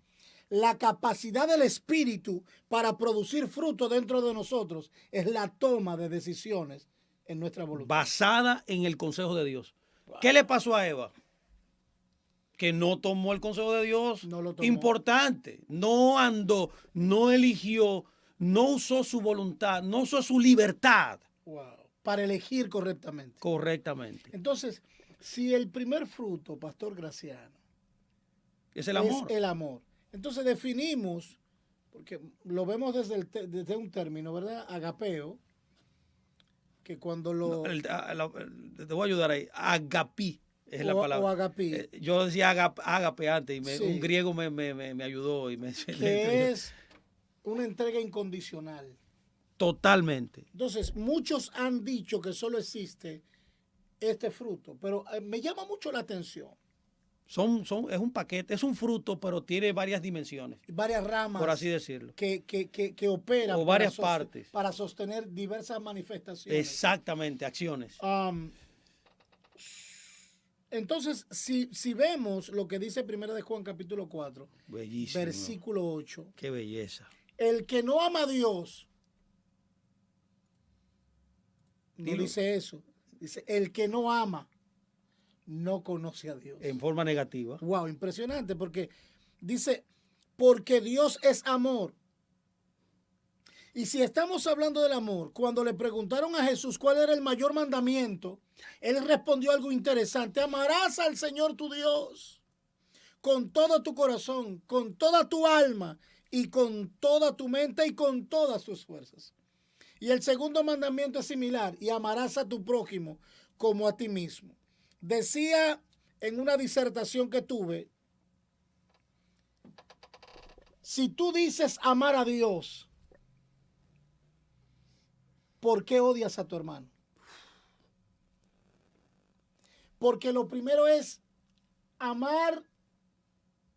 la capacidad del espíritu para producir fruto dentro de nosotros es la toma de decisiones en nuestra voluntad. Basada en el consejo de Dios. Wow. ¿Qué le pasó a Eva? Que no tomó el consejo de Dios. No lo tomó. Importante. No andó, no eligió, no usó su voluntad, no usó su libertad. Wow. Para elegir correctamente. Correctamente. Entonces, si el primer fruto, Pastor Graciano, es el amor. Es el amor. Entonces definimos, porque lo vemos desde un término, ¿verdad? Agapeo, que cuando lo... te voy a ayudar ahí. Agapí es la palabra. O agapí. Yo decía agape antes y un griego me ayudó. Y que es una entrega incondicional. Totalmente. Entonces, muchos han dicho que solo existe este fruto, pero me llama mucho la atención. Es un paquete, es un fruto, pero tiene varias dimensiones. Varias ramas. Por así decirlo. Que operan. O varias partes. Para sostener diversas manifestaciones. Exactamente, acciones. Entonces, si vemos lo que dice 1 de Juan capítulo 4, bellísimo, versículo 8. Qué belleza. El que no ama a Dios, no Dilo. dice eso. Dice, el que no ama, no conoce a Dios. En forma negativa. Wow, impresionante, porque dice, porque Dios es amor. Y si estamos hablando del amor, cuando le preguntaron a Jesús cuál era el mayor mandamiento, él respondió algo interesante. Amarás al Señor tu Dios con todo tu corazón, con toda tu alma y con toda tu mente y con todas tus fuerzas. Y el segundo mandamiento es similar, y amarás a tu prójimo como a ti mismo. Decía en una disertación que tuve, si tú dices amar a Dios, ¿por qué odias a tu hermano? Porque lo primero es amar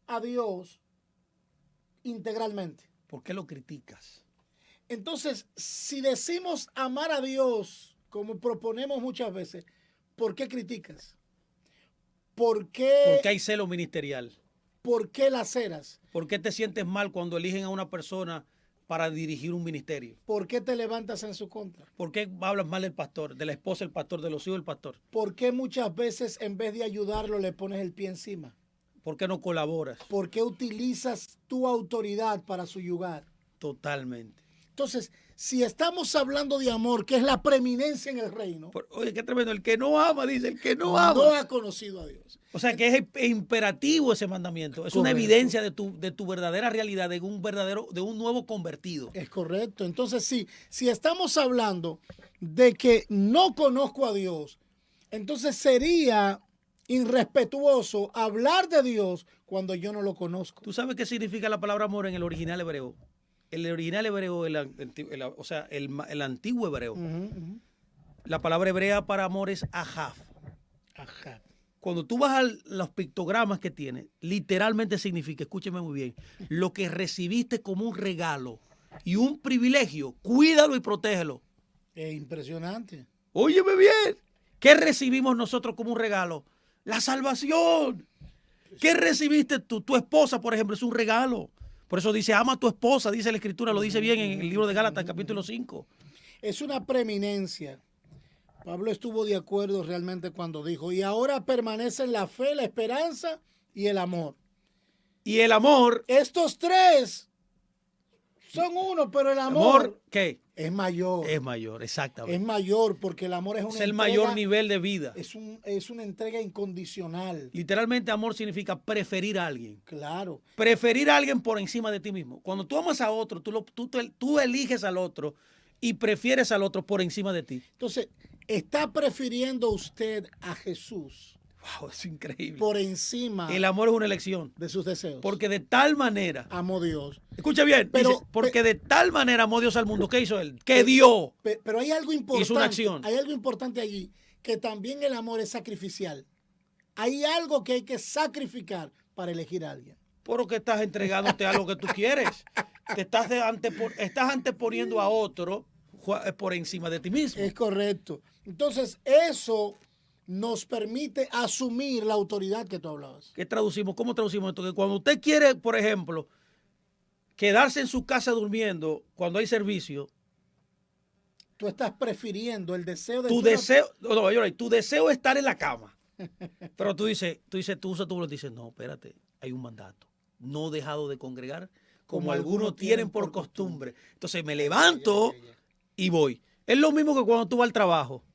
a Dios integralmente. ¿Por qué lo criticas? Entonces, si decimos amar a Dios, como proponemos muchas veces, ¿por qué criticas? ¿Por qué? Porque hay celo ministerial. ¿Por qué laceras? ¿Por qué te sientes mal cuando eligen a una persona para dirigir un ministerio? ¿Por qué te levantas en su contra? ¿Por qué hablas mal del pastor, de la esposa del pastor, de los hijos del pastor? ¿Por qué muchas veces en vez de ayudarlo le pones el pie encima? ¿Por qué no colaboras? ¿Por qué utilizas tu autoridad para suyugar? Totalmente. Entonces, si estamos hablando de amor, que es la preeminencia en el reino. Oye, qué tremendo. El que no ama, dice, el que no ama. No ha conocido a Dios. O sea, que es imperativo ese mandamiento. Es correcto. Una evidencia de tu verdadera realidad, de un nuevo convertido. Es correcto. Entonces, si estamos hablando de que no conozco a Dios, entonces sería irrespetuoso hablar de Dios cuando yo no lo conozco. ¿Tú sabes qué significa la palabra amor en el original hebreo? El original hebreo, el antiguo hebreo, la palabra hebrea para amor es ahav. Ahav. Cuando tú vas a los pictogramas que tiene, literalmente significa, escúcheme muy bien, lo que recibiste como un regalo y un privilegio, cuídalo y protégelo. Es impresionante. Óyeme bien, ¿qué recibimos nosotros como un regalo? La salvación. ¿Qué recibiste tú? Tu esposa, por ejemplo, es un regalo. Por eso dice, ama a tu esposa, dice la Escritura, lo dice bien en el libro de Gálatas, capítulo 5. Es una preeminencia. Pablo estuvo de acuerdo realmente cuando dijo, y ahora permanecen la fe, la esperanza y el amor. Y el amor... Estos tres son uno, pero el amor... ¿Qué? Es mayor. Es mayor, exactamente. Es mayor porque el amor es una es el mayor nivel de vida. Es una entrega incondicional. Literalmente amor significa preferir a alguien. Claro. Preferir a alguien por encima de ti mismo. Cuando tú amas a otro, tú eliges al otro y prefieres al otro por encima de ti. Entonces, ¿está prefiriendo usted a Jesús? Wow, es increíble. Por encima. El amor es una elección. De sus deseos. Porque de tal manera. Amó Dios. Escucha bien. Dice, porque de tal manera amó Dios al mundo. ¿Qué hizo él? Que dio. Pero hay algo importante. Hizo una acción. Hay algo importante allí. Que también el amor es sacrificial. Hay algo que hay que sacrificar para elegir a alguien. Pero que estás entregándote a lo que tú quieres. Estás anteponiendo a otro por encima de ti mismo. Es correcto. Entonces, eso nos permite asumir la autoridad que tú hablabas. ¿Qué traducimos? ¿Cómo traducimos esto? Que cuando usted quiere, por ejemplo, quedarse en su casa durmiendo cuando hay servicio, tú estás prefiriendo el deseo de... Tu deseo es estar en la cama. Pero tú usas tu dices, no, espérate, hay un mandato. No dejado de congregar como algunos tienen por costumbre. Entonces me levanto y voy. Es lo mismo que cuando tú vas al trabajo.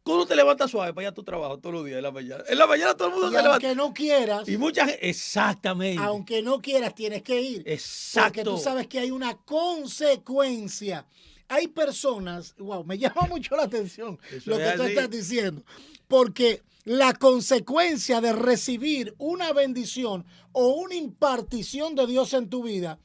Tú te levantas suave para ir a tu trabajo todos los días en la mañana. En la mañana todo el mundo se levanta. Aunque no quieras. Y mucha gente. Exactamente. Aunque no quieras, tienes que ir. Exacto. Porque tú sabes que hay una consecuencia. Hay personas, wow, me llama mucho la atención lo que tú estás diciendo. Porque la consecuencia de recibir una bendición o una impartición de Dios en tu vida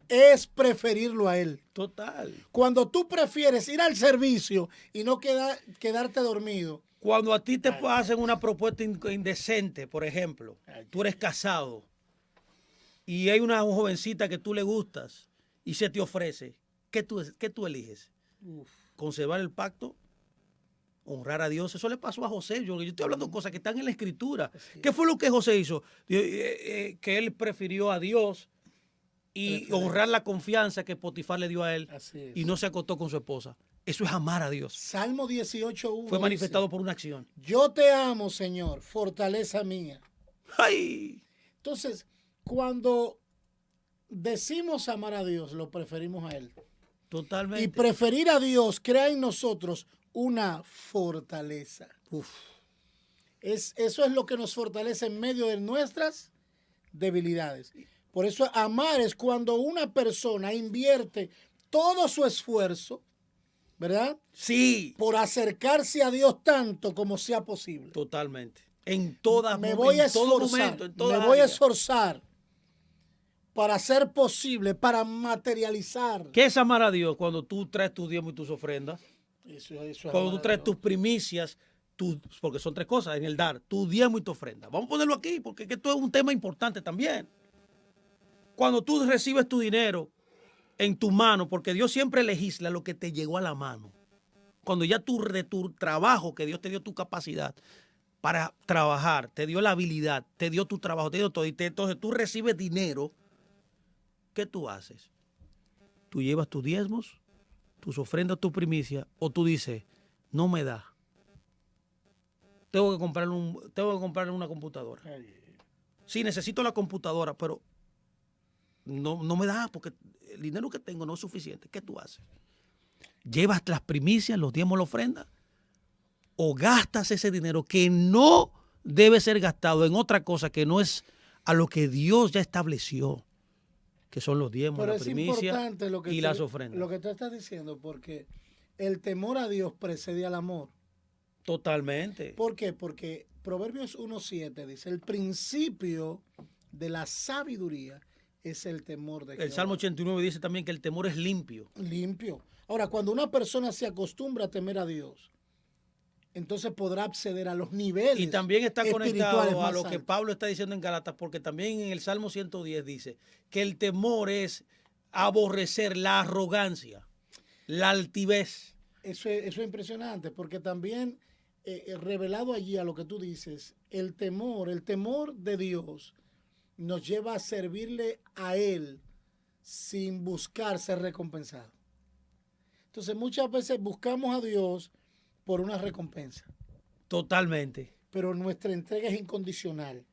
es preferirlo a Él. Total. Cuando tú prefieres ir al servicio y no quedarte dormido. Cuando a ti te hacen una propuesta indecente, por ejemplo, tú eres casado y hay una jovencita que tú le gustas y se te ofrece, ¿qué tú eliges? ¿Conservar el pacto? ¿Honrar a Dios? Eso le pasó a José. Yo estoy hablando de cosas que están en la Escritura. ¿Qué fue lo que José hizo? Que él prefirió a Dios y honrar la confianza que Potifar le dio a él y no se acostó con su esposa. Eso es amar a Dios. Salmo 18:1 fue manifestado por una acción. Yo te amo, Señor, fortaleza mía. ¡Ay! Entonces, cuando decimos amar a Dios, lo preferimos a Él. Totalmente. Y preferir a Dios crea en nosotros una fortaleza. Eso es lo que nos fortalece en medio de nuestras debilidades. Por eso amar es cuando una persona invierte todo su esfuerzo, ¿verdad? Sí. Por acercarse a Dios tanto como sea posible. Totalmente. En toda me voy a esforzar, me voy a esforzar para hacer posible, para materializar. ¿Qué es amar a Dios? Cuando tú traes tus diezmos y tus ofrendas. Eso cuando tú traes tus primicias, porque son tres cosas en el dar, tu diezmo y tu ofrenda. Vamos a ponerlo aquí porque esto es un tema importante también. Cuando tú recibes tu dinero en tu mano, porque Dios siempre legisla lo que te llegó a la mano. Cuando ya de tu trabajo, que Dios te dio tu capacidad para trabajar, te dio la habilidad, te dio tu trabajo, te dio todo, y entonces tú recibes dinero, ¿qué tú haces? Tú llevas tus diezmos, tus ofrendas, tu primicia, o tú dices, no me da. Tengo que comprarle una computadora. Sí, necesito la computadora, pero no me da porque el dinero que tengo no es suficiente. ¿Qué tú haces? ¿Llevas las primicias, los diezmos, la ofrenda? ¿O gastas ese dinero que no debe ser gastado en otra cosa que no es a lo que Dios ya estableció? Que son los diezmos, la primicia y las ofrendas. Lo que tú estás diciendo, porque el temor a Dios precede al amor. Totalmente. ¿Por qué? Porque Proverbios 1:7 dice, el principio de la sabiduría es el temor de Jehová. El Salmo 89 dice también que el temor es limpio. Limpio. Ahora, cuando una persona se acostumbra a temer a Dios, entonces podrá acceder a los niveles. Y también está conectado a lo que altos. Pablo está diciendo en Gálatas, porque también en el Salmo 110 dice que el temor es aborrecer la arrogancia, la altivez. Eso es impresionante, porque también revelado allí a lo que tú dices, el temor de Dios nos lleva a servirle a Él sin buscar ser recompensado. Entonces muchas veces buscamos a Dios por una recompensa. Totalmente. Pero nuestra entrega es incondicional.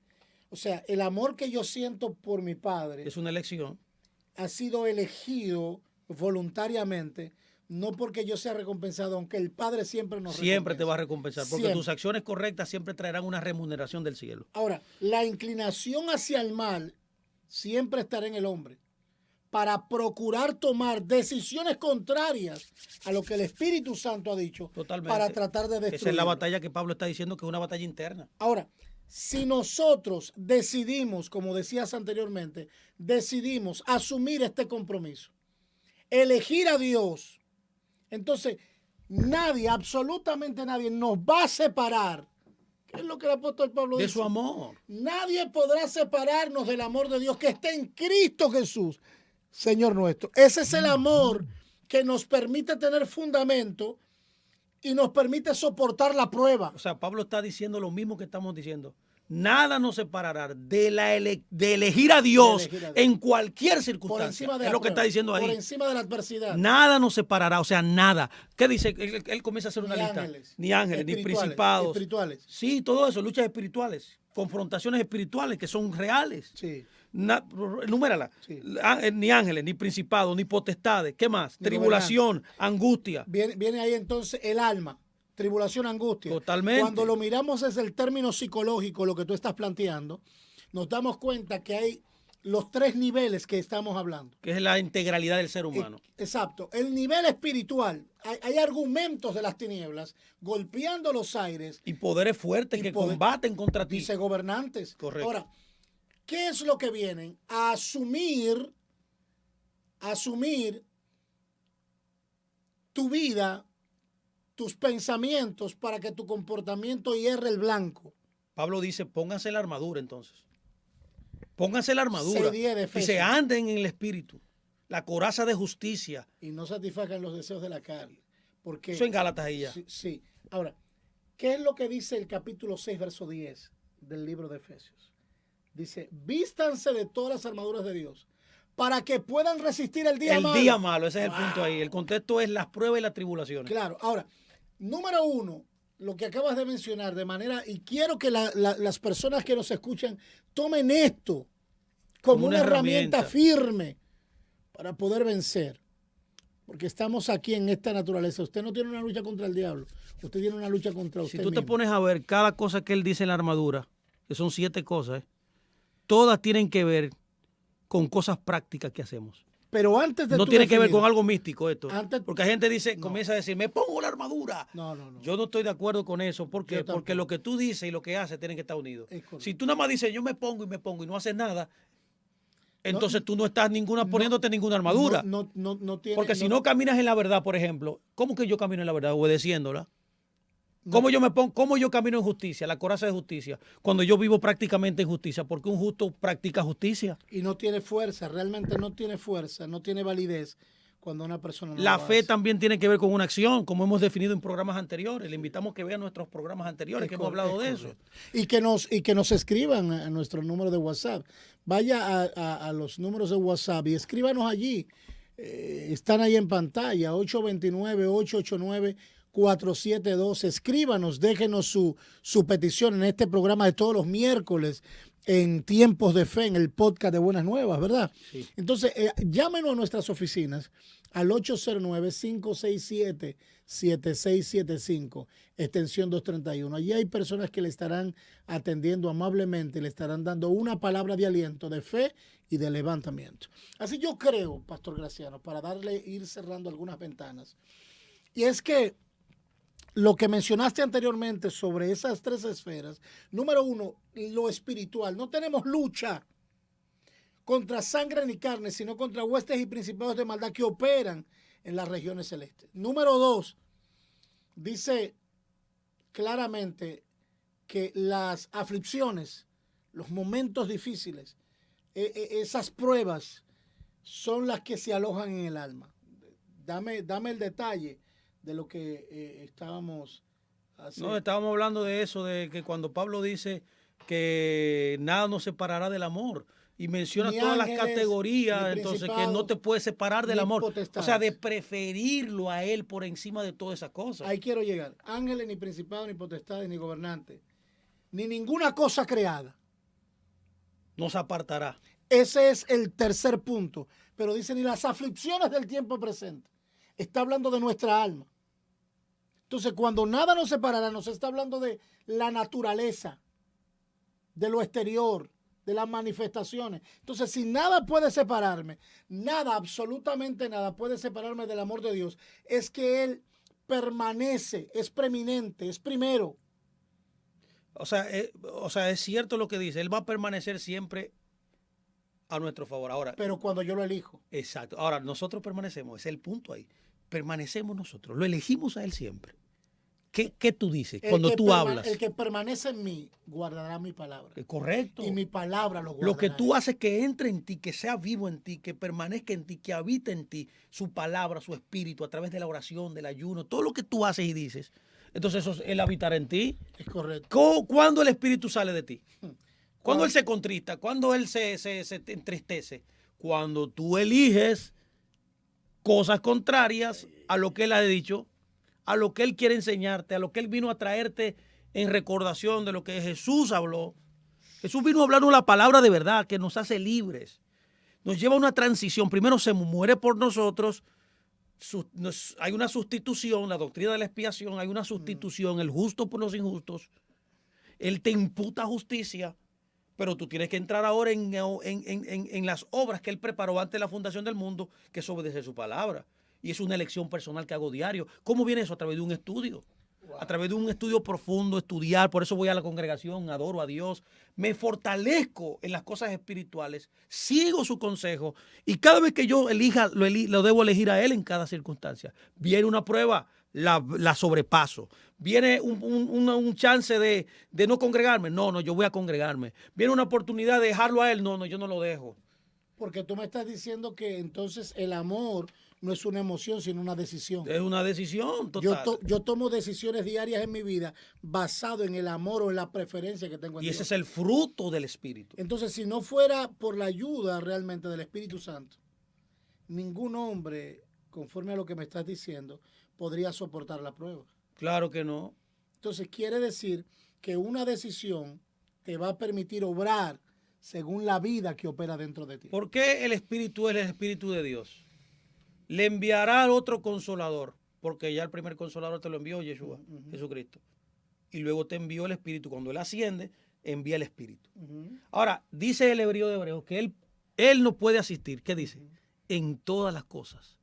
O sea, el amor que yo siento por mi padre es una elección. Ha sido elegido voluntariamente, no porque yo sea recompensado, aunque el Padre siempre nos siempre te va a recompensar, porque siempre. Tus acciones correctas siempre traerán una remuneración del cielo. Ahora, la inclinación hacia el mal siempre estará en el hombre para procurar tomar decisiones contrarias a lo que el Espíritu Santo ha dicho. Totalmente. Para tratar de destruir. Esa es la batalla que Pablo está diciendo, que es una batalla interna. Ahora, si nosotros decidimos, como decías anteriormente, decidimos asumir este compromiso, elegir a Dios, entonces nadie, absolutamente nadie, nos va a separar. ¿Qué es lo que el apóstol Pablo dice? De su amor. Nadie podrá separarnos del amor de Dios que está en Cristo Jesús, Señor nuestro. Ese es el amor que nos permite tener fundamento y nos permite soportar la prueba. O sea, Pablo está diciendo lo mismo que estamos diciendo. Nada nos separará de elegir a Dios en cualquier circunstancia. Es lo que está diciendo ahí. Por encima de la adversidad. Nada nos separará, o sea, nada. ¿Qué dice? Él comienza a hacer una lista. Ni ángeles, ni principados. Espirituales. Sí, todo eso, luchas espirituales, confrontaciones espirituales que son reales. Sí. Enumérala. Sí. Ni ángeles, ni principados, ni potestades. ¿Qué más? Tribulación, angustia. Viene ahí entonces el alma. Tribulación, angustia. Totalmente. Cuando lo miramos desde el término psicológico, lo que tú estás planteando, nos damos cuenta que hay los tres niveles que estamos hablando. Que es la integralidad del ser humano. Exacto. El nivel espiritual, hay argumentos de las tinieblas golpeando los aires. Y poderes fuertes que combaten contra ti. Dice gobernantes. Correcto. Ahora, ¿qué es lo que vienen? A asumir tu vida, tus pensamientos, para que tu comportamiento hierre el blanco. Pablo dice, pónganse la armadura entonces. Pónganse la armadura. Y se anden en el espíritu. La coraza de justicia. Y no satisfagan los deseos de la carne. Porque, eso en Gálatas ahí ya. Sí. Ahora, ¿qué es lo que dice el capítulo 6, verso 10 del libro de Efesios? Dice, vístanse de todas las armaduras de Dios para que puedan resistir el día malo. El día malo, ese es el punto ahí. El contexto es las pruebas y las tribulaciones. Claro. Ahora, número uno, lo que acabas de mencionar de manera, y quiero que las personas que nos escuchan tomen esto como una herramienta firme para poder vencer. Porque estamos aquí en esta naturaleza. Usted no tiene una lucha contra el diablo. Usted tiene una lucha contra usted mismo. Si tú te pones a ver cada cosa que él dice en la armadura, que son 7 cosas, todas tienen que ver con cosas prácticas que hacemos. Pero antes de no tiene que ver con algo místico esto. Porque la gente dice, comienza a decir, me pongo la armadura. No. Yo no estoy de acuerdo con eso. ¿Por qué? Porque lo que tú dices y lo que haces tienen que estar unidos. Si tú nada más dices, yo me pongo y no haces nada, entonces tú no estás poniéndote ninguna armadura. No tiene, porque si no caminas en la verdad, por ejemplo, ¿cómo que yo camino en la verdad? Obedeciéndola. ¿Cómo yo camino en justicia, la coraza de justicia, cuando yo vivo prácticamente en justicia? Porque un justo practica justicia. Y no tiene fuerza, realmente no tiene fuerza, no tiene validez cuando una persona no La fe también tiene que ver con una acción, como hemos definido en programas anteriores. Le invitamos a que vean nuestros programas anteriores, que hemos hablado de eso. Y que nos escriban a nuestro número de WhatsApp. Vaya a los números de WhatsApp y escríbanos allí. Están ahí en pantalla, 829-889-472. Escríbanos, déjenos su petición en este programa de todos los miércoles en Tiempos de Fe, en el podcast de Buenas Nuevas, ¿verdad? Sí. Entonces, llámenos a nuestras oficinas al 809-567-7675, extensión 231. Allí hay personas que le estarán atendiendo amablemente, le estarán dando una palabra de aliento, de fe y de levantamiento. Así yo creo, Pastor Graciano, para ir cerrando algunas ventanas, y es que lo que mencionaste anteriormente sobre esas 3 esferas, número 1, lo espiritual. No tenemos lucha contra sangre ni carne, sino contra huestes y principados de maldad que operan en las regiones celestes. Número 2, dice claramente que las aflicciones, los momentos difíciles, esas pruebas son las que se alojan en el alma. Dame el detalle de lo que estábamos Así No, es. estábamos hablando de eso, de que cuando Pablo dice que nada nos separará del amor y menciona Ni todas las ángeles, categorías, ni entonces que no te principados, puedes separar del ni amor. O sea, de potestades. preferirlo a él por encima de todas esas cosas. Ahí quiero llegar. Ángeles, ni principados, ni potestades, ni gobernantes, ni ninguna cosa creada. Nos apartará. Ese es el tercer punto. Pero dice, ni las aflicciones del tiempo presente. Está hablando de nuestra alma. Entonces, cuando nada nos separará, nos está hablando de la naturaleza, de lo exterior, de las manifestaciones. Entonces, si nada puede separarme, nada, absolutamente nada puede separarme del amor de Dios, es que Él permanece, es preeminente, es primero. O sea, es cierto lo que dice. Él va a permanecer siempre a nuestro favor. Ahora, Pero cuando yo lo elijo. exacto. Ahora, nosotros permanecemos. Ese es el punto ahí. Permanecemos nosotros. Lo elegimos a él siempre. ¿Qué tú dices cuando tú hablas? El que permanece en mí guardará mi palabra. Correcto. Y mi palabra lo guardará. Lo que tú haces que entre en ti, que sea vivo en ti, que permanezca en ti, que habite en ti, su palabra, su espíritu, a través de la oración, del ayuno, todo lo que tú haces y dices. Entonces eso, él habitará en ti. Es correcto. ¿Cuándo el espíritu sale de ti? Cuando él se contrista, cuando él se entristece, cuando tú eliges cosas contrarias a lo que él ha dicho, a lo que él quiere enseñarte, a lo que él vino a traerte en recordación de lo que Jesús habló. Jesús vino a hablarnos la palabra de verdad que nos hace libres, nos lleva a una transición. Primero se muere por nosotros, hay una sustitución, la doctrina de la expiación, hay una sustitución, el justo por los injustos. Él te imputa justicia, pero tú tienes que entrar ahora en las obras que él preparó antes de la fundación del mundo, que es obedecer su palabra. Y es una elección personal que hago diario. ¿Cómo viene eso? A través de un estudio. Wow. A través de un estudio profundo, estudiar. Por eso voy a la congregación, adoro a Dios. Me fortalezco en las cosas espirituales, sigo su consejo. Y cada vez que yo elija, lo debo elegir a él en cada circunstancia. Viene una prueba, la sobrepaso. Viene un chance de no congregarme. No, yo voy a congregarme. Viene una oportunidad de dejarlo a él. No, yo no lo dejo. Porque tú me estás diciendo que entonces el amor no es una emoción, sino una decisión. Es una decisión total. Yo tomo decisiones diarias en mi vida basado en el amor o en la preferencia que tengo en Dios. Y ese es el fruto del Espíritu. Entonces, si no fuera por la ayuda realmente del Espíritu Santo, ningún hombre, conforme a lo que me estás diciendo, podría soportar la prueba. Claro que no. Entonces, quiere decir que una decisión te va a permitir obrar según la vida que opera dentro de ti. ¿Por qué el Espíritu es el Espíritu de Dios? Le enviará otro consolador, porque ya el primer consolador te lo envió Yeshua, Jesucristo. Y luego te envió el Espíritu. Cuando Él asciende, envía el Espíritu. Ahora, dice el hebreo de Hebreos que él no puede asistir. ¿Qué dice? En todas las cosas.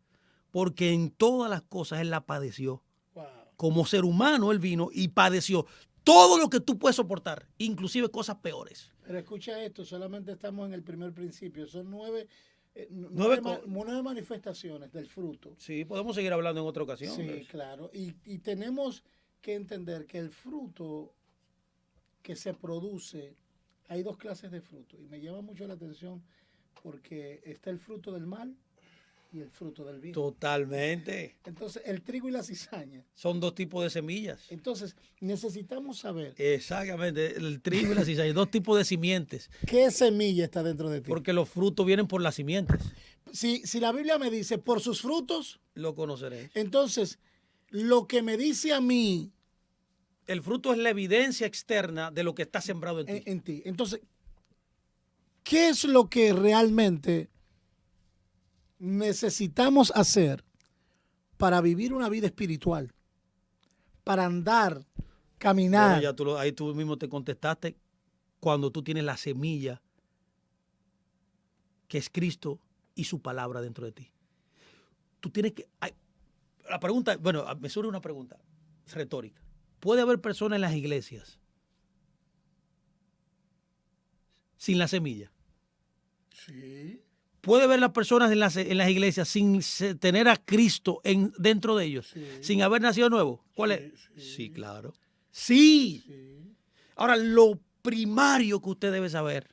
Porque en todas las cosas Él la padeció. Wow. Como ser humano Él vino y padeció todo lo que tú puedes soportar, inclusive cosas peores. Pero escucha esto, solamente estamos en el primer principio. Son nueve manifestaciones del fruto. Sí, podemos seguir hablando en otra ocasión. Sí, claro. Y tenemos que entender que el fruto que se produce, hay dos clases de fruto. Y me llama mucho la atención porque está el fruto del mal y el fruto del bien. Totalmente. Entonces, el trigo y la cizaña. Son dos tipos de semillas. Entonces, necesitamos saber. Exactamente, el trigo y la cizaña, dos tipos de simientes. ¿Qué semilla está dentro de ti? Porque los frutos vienen por las simientes. Si la Biblia me dice, por sus frutos, lo conoceréis. Entonces, lo que me dice a mí. El fruto es la evidencia externa de lo que está sembrado en ti. Entonces, ¿qué es lo que realmente necesitamos hacer para vivir una vida espiritual? Para andar, caminar. Bueno, ahí tú mismo te contestaste cuando tú tienes la semilla que es Cristo y su palabra dentro de ti. Tú tienes que... La pregunta, bueno, me surge una pregunta retórica. ¿Puede haber personas en las iglesias sin la semilla? Sí. ¿Puede haber las personas en las iglesias sin tener a Cristo dentro de ellos? Sí. ¿Sin haber nacido nuevo? ¿Cuál es? Sí, claro. Sí. Ahora, lo primario que usted debe saber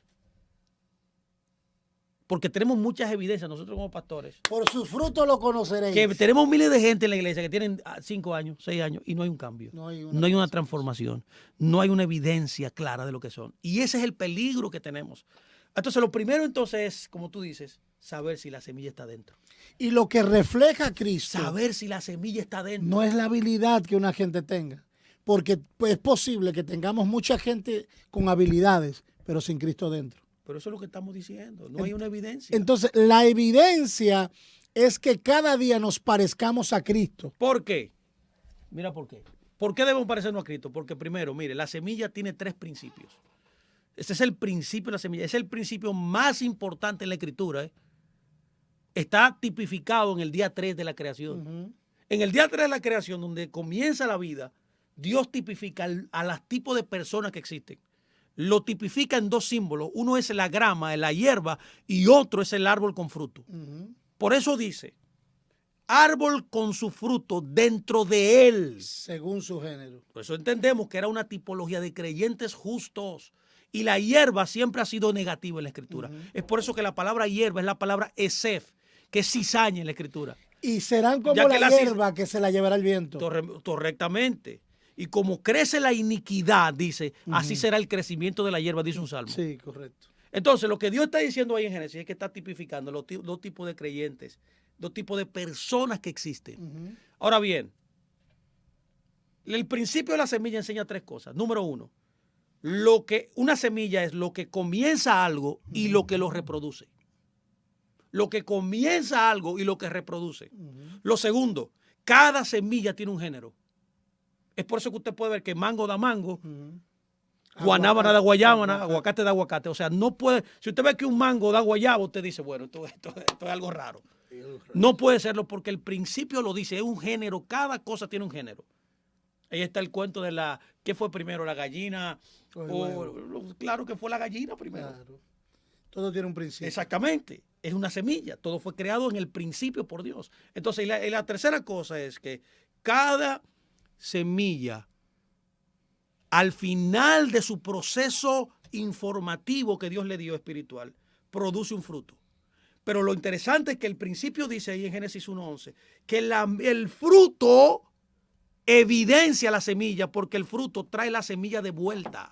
porque tenemos muchas evidencias, nosotros como pastores, Por sus frutos lo conoceréis. que tenemos miles de gente en la iglesia que tienen 5 años, 6 años y no hay un cambio, No hay una transformación, no hay una evidencia clara de lo que son. Y ese es el peligro que tenemos. Entonces lo primero entonces es, como tú dices, saber si la semilla está dentro. Y lo que refleja a Cristo Saber si la semilla está dentro. no es la habilidad que una gente tenga, porque es posible que tengamos mucha gente con habilidades, pero sin Cristo dentro. Pero eso es lo que estamos diciendo, no hay una evidencia. Entonces, la evidencia es que cada día nos parezcamos a Cristo. ¿Por qué? Mira por qué. ¿Por qué debemos parecernos a Cristo? Porque primero, mire, la semilla tiene 3 principios. Ese es el principio de la semilla, es el principio más importante en la Escritura. Está tipificado en el día 3 de la creación. En el día 3 de la creación, donde comienza la vida, Dios tipifica a los tipos de personas que existen. Lo tipifica en 2 símbolos. Uno es la grama, la hierba, y otro es el árbol con fruto. Por eso dice, árbol con su fruto dentro de él. Según su género. Por eso entendemos que era una tipología de creyentes justos. Y la hierba siempre ha sido negativa en la Escritura. Es por eso que la palabra hierba es la palabra esef, que es cizaña en la Escritura. Y serán como la hierba que se la llevará el viento. Correctamente. Y como crece la iniquidad, dice, así será el crecimiento de la hierba, dice un salmo. Sí, correcto. Entonces, lo que Dios está diciendo ahí en Génesis es que está tipificando los 2 tipos de creyentes, 2 tipos de personas que existen. Ahora bien, el principio de la semilla enseña 3 cosas. Número 1, una semilla es lo que comienza algo y lo que lo reproduce. Lo que comienza algo y lo que reproduce. Lo segundo, cada semilla tiene un género. Es por eso que usted puede ver que mango da mango, guanábana da guayábana, aguacate da aguacate. O sea, no puede. Si usted ve que un mango da guayaba, usted dice, bueno, esto es algo raro. No puede serlo porque el principio lo dice, es un género, cada cosa tiene un género. Ahí está el cuento de ¿qué fue primero, la gallina? Claro que fue la gallina primero. Claro. Todo tiene un principio. Exactamente, es una semilla, todo fue creado en el principio por Dios. Entonces, la tercera cosa es que cada semilla, al final de su proceso informativo que Dios le dio espiritual, produce un fruto. Pero lo interesante es que el principio dice ahí en Génesis 1:11 que el fruto evidencia la semilla porque el fruto trae la semilla de vuelta.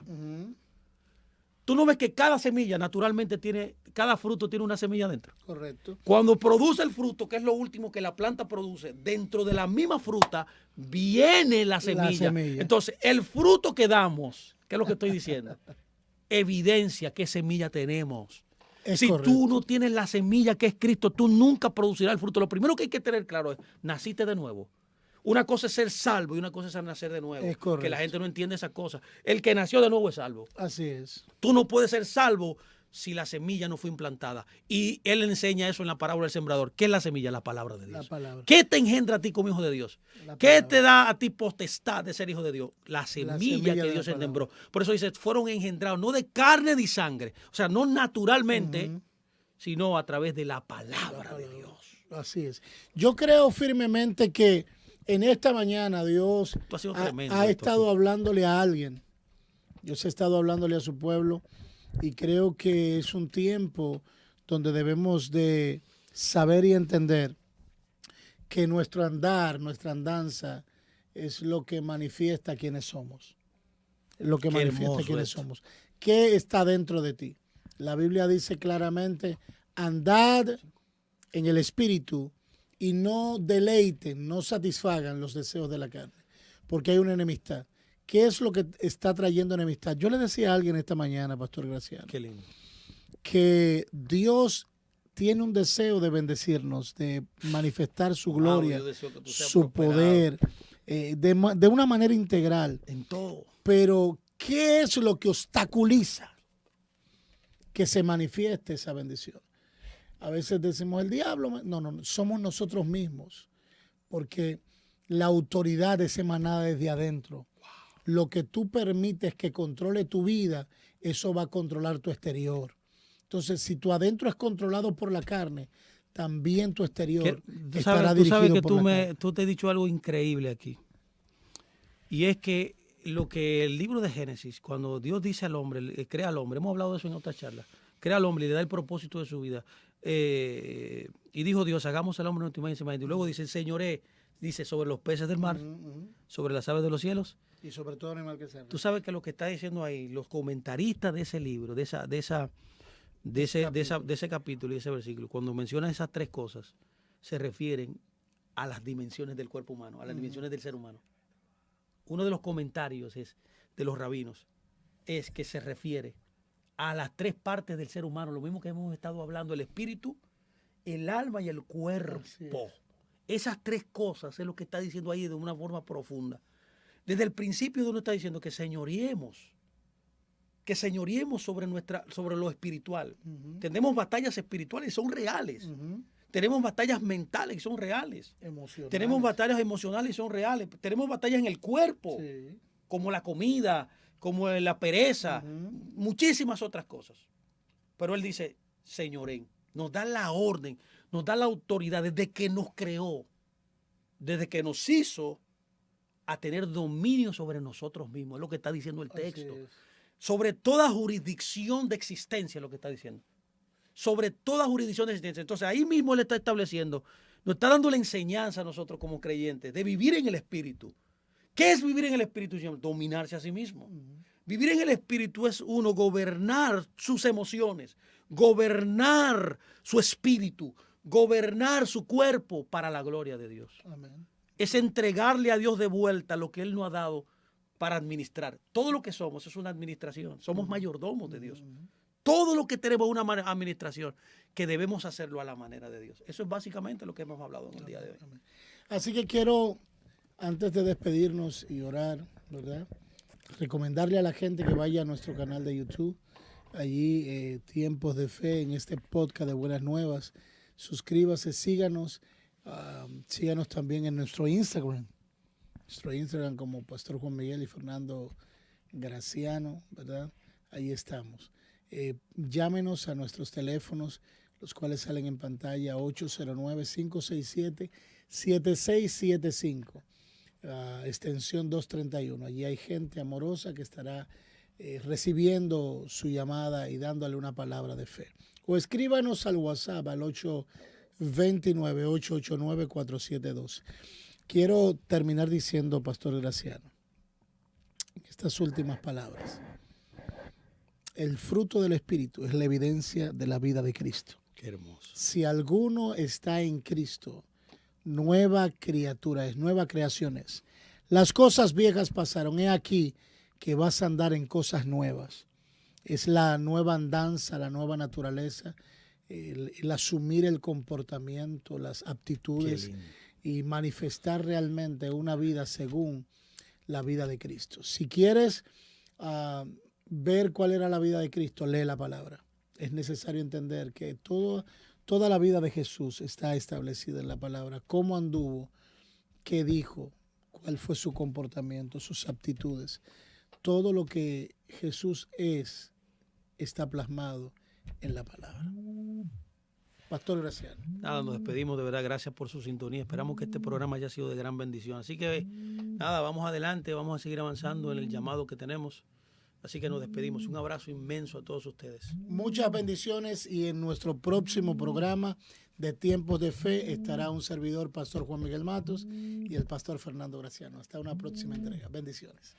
Tú no ves que cada semilla naturalmente cada fruto tiene una semilla dentro. Correcto. Cuando produce el fruto, que es lo último que la planta produce, dentro de la misma fruta viene la semilla. Entonces, el fruto que damos, ¿qué es lo que estoy diciendo? Evidencia qué semilla tenemos. Si correcto. Tú no tienes la semilla que es Cristo, tú nunca producirás el fruto. Lo primero que hay que tener claro es, naciste de nuevo. Una cosa es ser salvo y una cosa es nacer de nuevo. Es correcto. Que la gente no entiende esa cosa. El que nació de nuevo es salvo. Así es. Tú no puedes ser salvo si la semilla no fue implantada. Y él enseña eso en la parábola del sembrador. ¿Qué es la semilla? La palabra de Dios. La palabra. ¿Qué te engendra a ti como hijo de Dios? ¿Qué te da a ti potestad de ser hijo de Dios? La semilla que Dios sembró. Por eso dice, fueron engendrados no de carne ni sangre. O sea, no naturalmente, sino a través de la palabra de Dios. Así es. Yo creo firmemente que en esta mañana Dios ha estado hablándole a alguien. Dios ha estado hablándole a su pueblo y creo que es un tiempo donde debemos de saber y entender que nuestro andar, nuestra andanza es lo que manifiesta quiénes somos. Es lo que manifiesta quiénes somos. ¿Qué está dentro de ti? La Biblia dice claramente, andad en el Espíritu y no deleiten, no satisfagan los deseos de la carne, porque hay una enemistad. ¿Qué es lo que está trayendo enemistad? Yo le decía a alguien esta mañana, Pastor Graciano, qué lindo, que Dios tiene un deseo de bendecirnos, de manifestar su gloria, su poder, de una manera integral. En todo. Pero, ¿qué es lo que obstaculiza que se manifieste esa bendición? A veces decimos el diablo, no, somos nosotros mismos, porque la autoridad es emanada desde adentro. Wow. Lo que tú permites que controle tu vida, eso va a controlar tu exterior. Entonces, si tu adentro es controlado por la carne, también tu exterior estará dirigido por la carne. Tú te has dicho algo increíble aquí, y es que lo que el libro de Génesis, cuando Dios dice al hombre, crea al hombre, hemos hablado de eso en otras charlas, crea al hombre y le da el propósito de su vida. y dijo Dios, hagamos al hombre nuestra imagen y semejanza. Y luego dice, señoré, dice, sobre los peces del mar, sobre las aves de los cielos. Y sobre todo animal que sea. Tú sabes que lo que está diciendo ahí, los comentaristas de ese libro, de ese capítulo y ese versículo, cuando mencionan esas tres cosas, se refieren a las dimensiones del cuerpo humano, a las dimensiones del ser humano. Uno de los comentarios de los rabinos es que se refiere a las tres partes del ser humano, lo mismo que hemos estado hablando, el espíritu, el alma y el cuerpo. Esas tres cosas es lo que está diciendo ahí de una forma profunda. Desde el principio uno está diciendo que señoreemos sobre lo espiritual. Tenemos batallas espirituales y son reales. Tenemos batallas mentales y son reales. Tenemos batallas emocionales y son reales. Tenemos batallas en el cuerpo, como la comida, como la pereza, muchísimas otras cosas. Pero él dice, señoren, nos da la orden, nos da la autoridad desde que nos creó, desde que nos hizo a tener dominio sobre nosotros mismos. Es lo que está diciendo el texto. Sobre toda jurisdicción de existencia, es lo que está diciendo. Sobre toda jurisdicción de existencia. Entonces ahí mismo él está estableciendo, nos está dando la enseñanza a nosotros como creyentes de vivir en el Espíritu. ¿Qué es vivir en el Espíritu? Dominarse a sí mismo. Vivir en el Espíritu es uno, gobernar sus emociones, gobernar su espíritu, gobernar su cuerpo para la gloria de Dios. Amén. Es entregarle a Dios de vuelta lo que Él nos ha dado para administrar. Todo lo que somos es una administración. Somos mayordomos de Dios. Todo lo que tenemos es una administración que debemos hacerlo a la manera de Dios. Eso es básicamente lo que hemos hablado en el día de hoy. Así que quiero, antes de despedirnos y orar, ¿verdad?, recomendarle a la gente que vaya a nuestro canal de YouTube. Allí, Tiempos de Fe, en este podcast de Buenas Nuevas. Suscríbase, síganos. Síganos también en nuestro Instagram. Nuestro Instagram como Pastor Juan Miguel y Fernando Graciano, ¿verdad? Ahí estamos. Llámenos a nuestros teléfonos, los cuales salen en pantalla, 809-567-7675, extensión 231. Allí hay gente amorosa que estará recibiendo su llamada y dándole una palabra de fe. O escríbanos al WhatsApp al 829-889-4712. Quiero terminar diciendo, Pastor Graciano, estas últimas palabras. El fruto del Espíritu es la evidencia de la vida de Cristo. Qué hermoso. Si alguno está en Cristo, nueva criatura es, nueva creación es. Las cosas viejas pasaron, he aquí que vas a andar en cosas nuevas. Es la nueva andanza, la nueva naturaleza, el asumir el comportamiento, las aptitudes y manifestar realmente una vida según la vida de Cristo. Si quieres ver cuál era la vida de Cristo, lee la palabra. Es necesario entender que toda la vida de Jesús está establecida en la palabra. Cómo anduvo, qué dijo, cuál fue su comportamiento, sus aptitudes. Todo lo que Jesús es está plasmado en la palabra. Pastor Graciano. Nada, nos despedimos, de verdad, gracias por su sintonía. Esperamos que este programa haya sido de gran bendición. Así que, nada, vamos adelante, vamos a seguir avanzando en el llamado que tenemos. Así que nos despedimos. Un abrazo inmenso a todos ustedes. Muchas bendiciones, y en nuestro próximo programa de Tiempos de Fe estará un servidor, Pastor Juan Miguel Matos, y el Pastor Fernando Graciano. Hasta una próxima entrega. Bendiciones.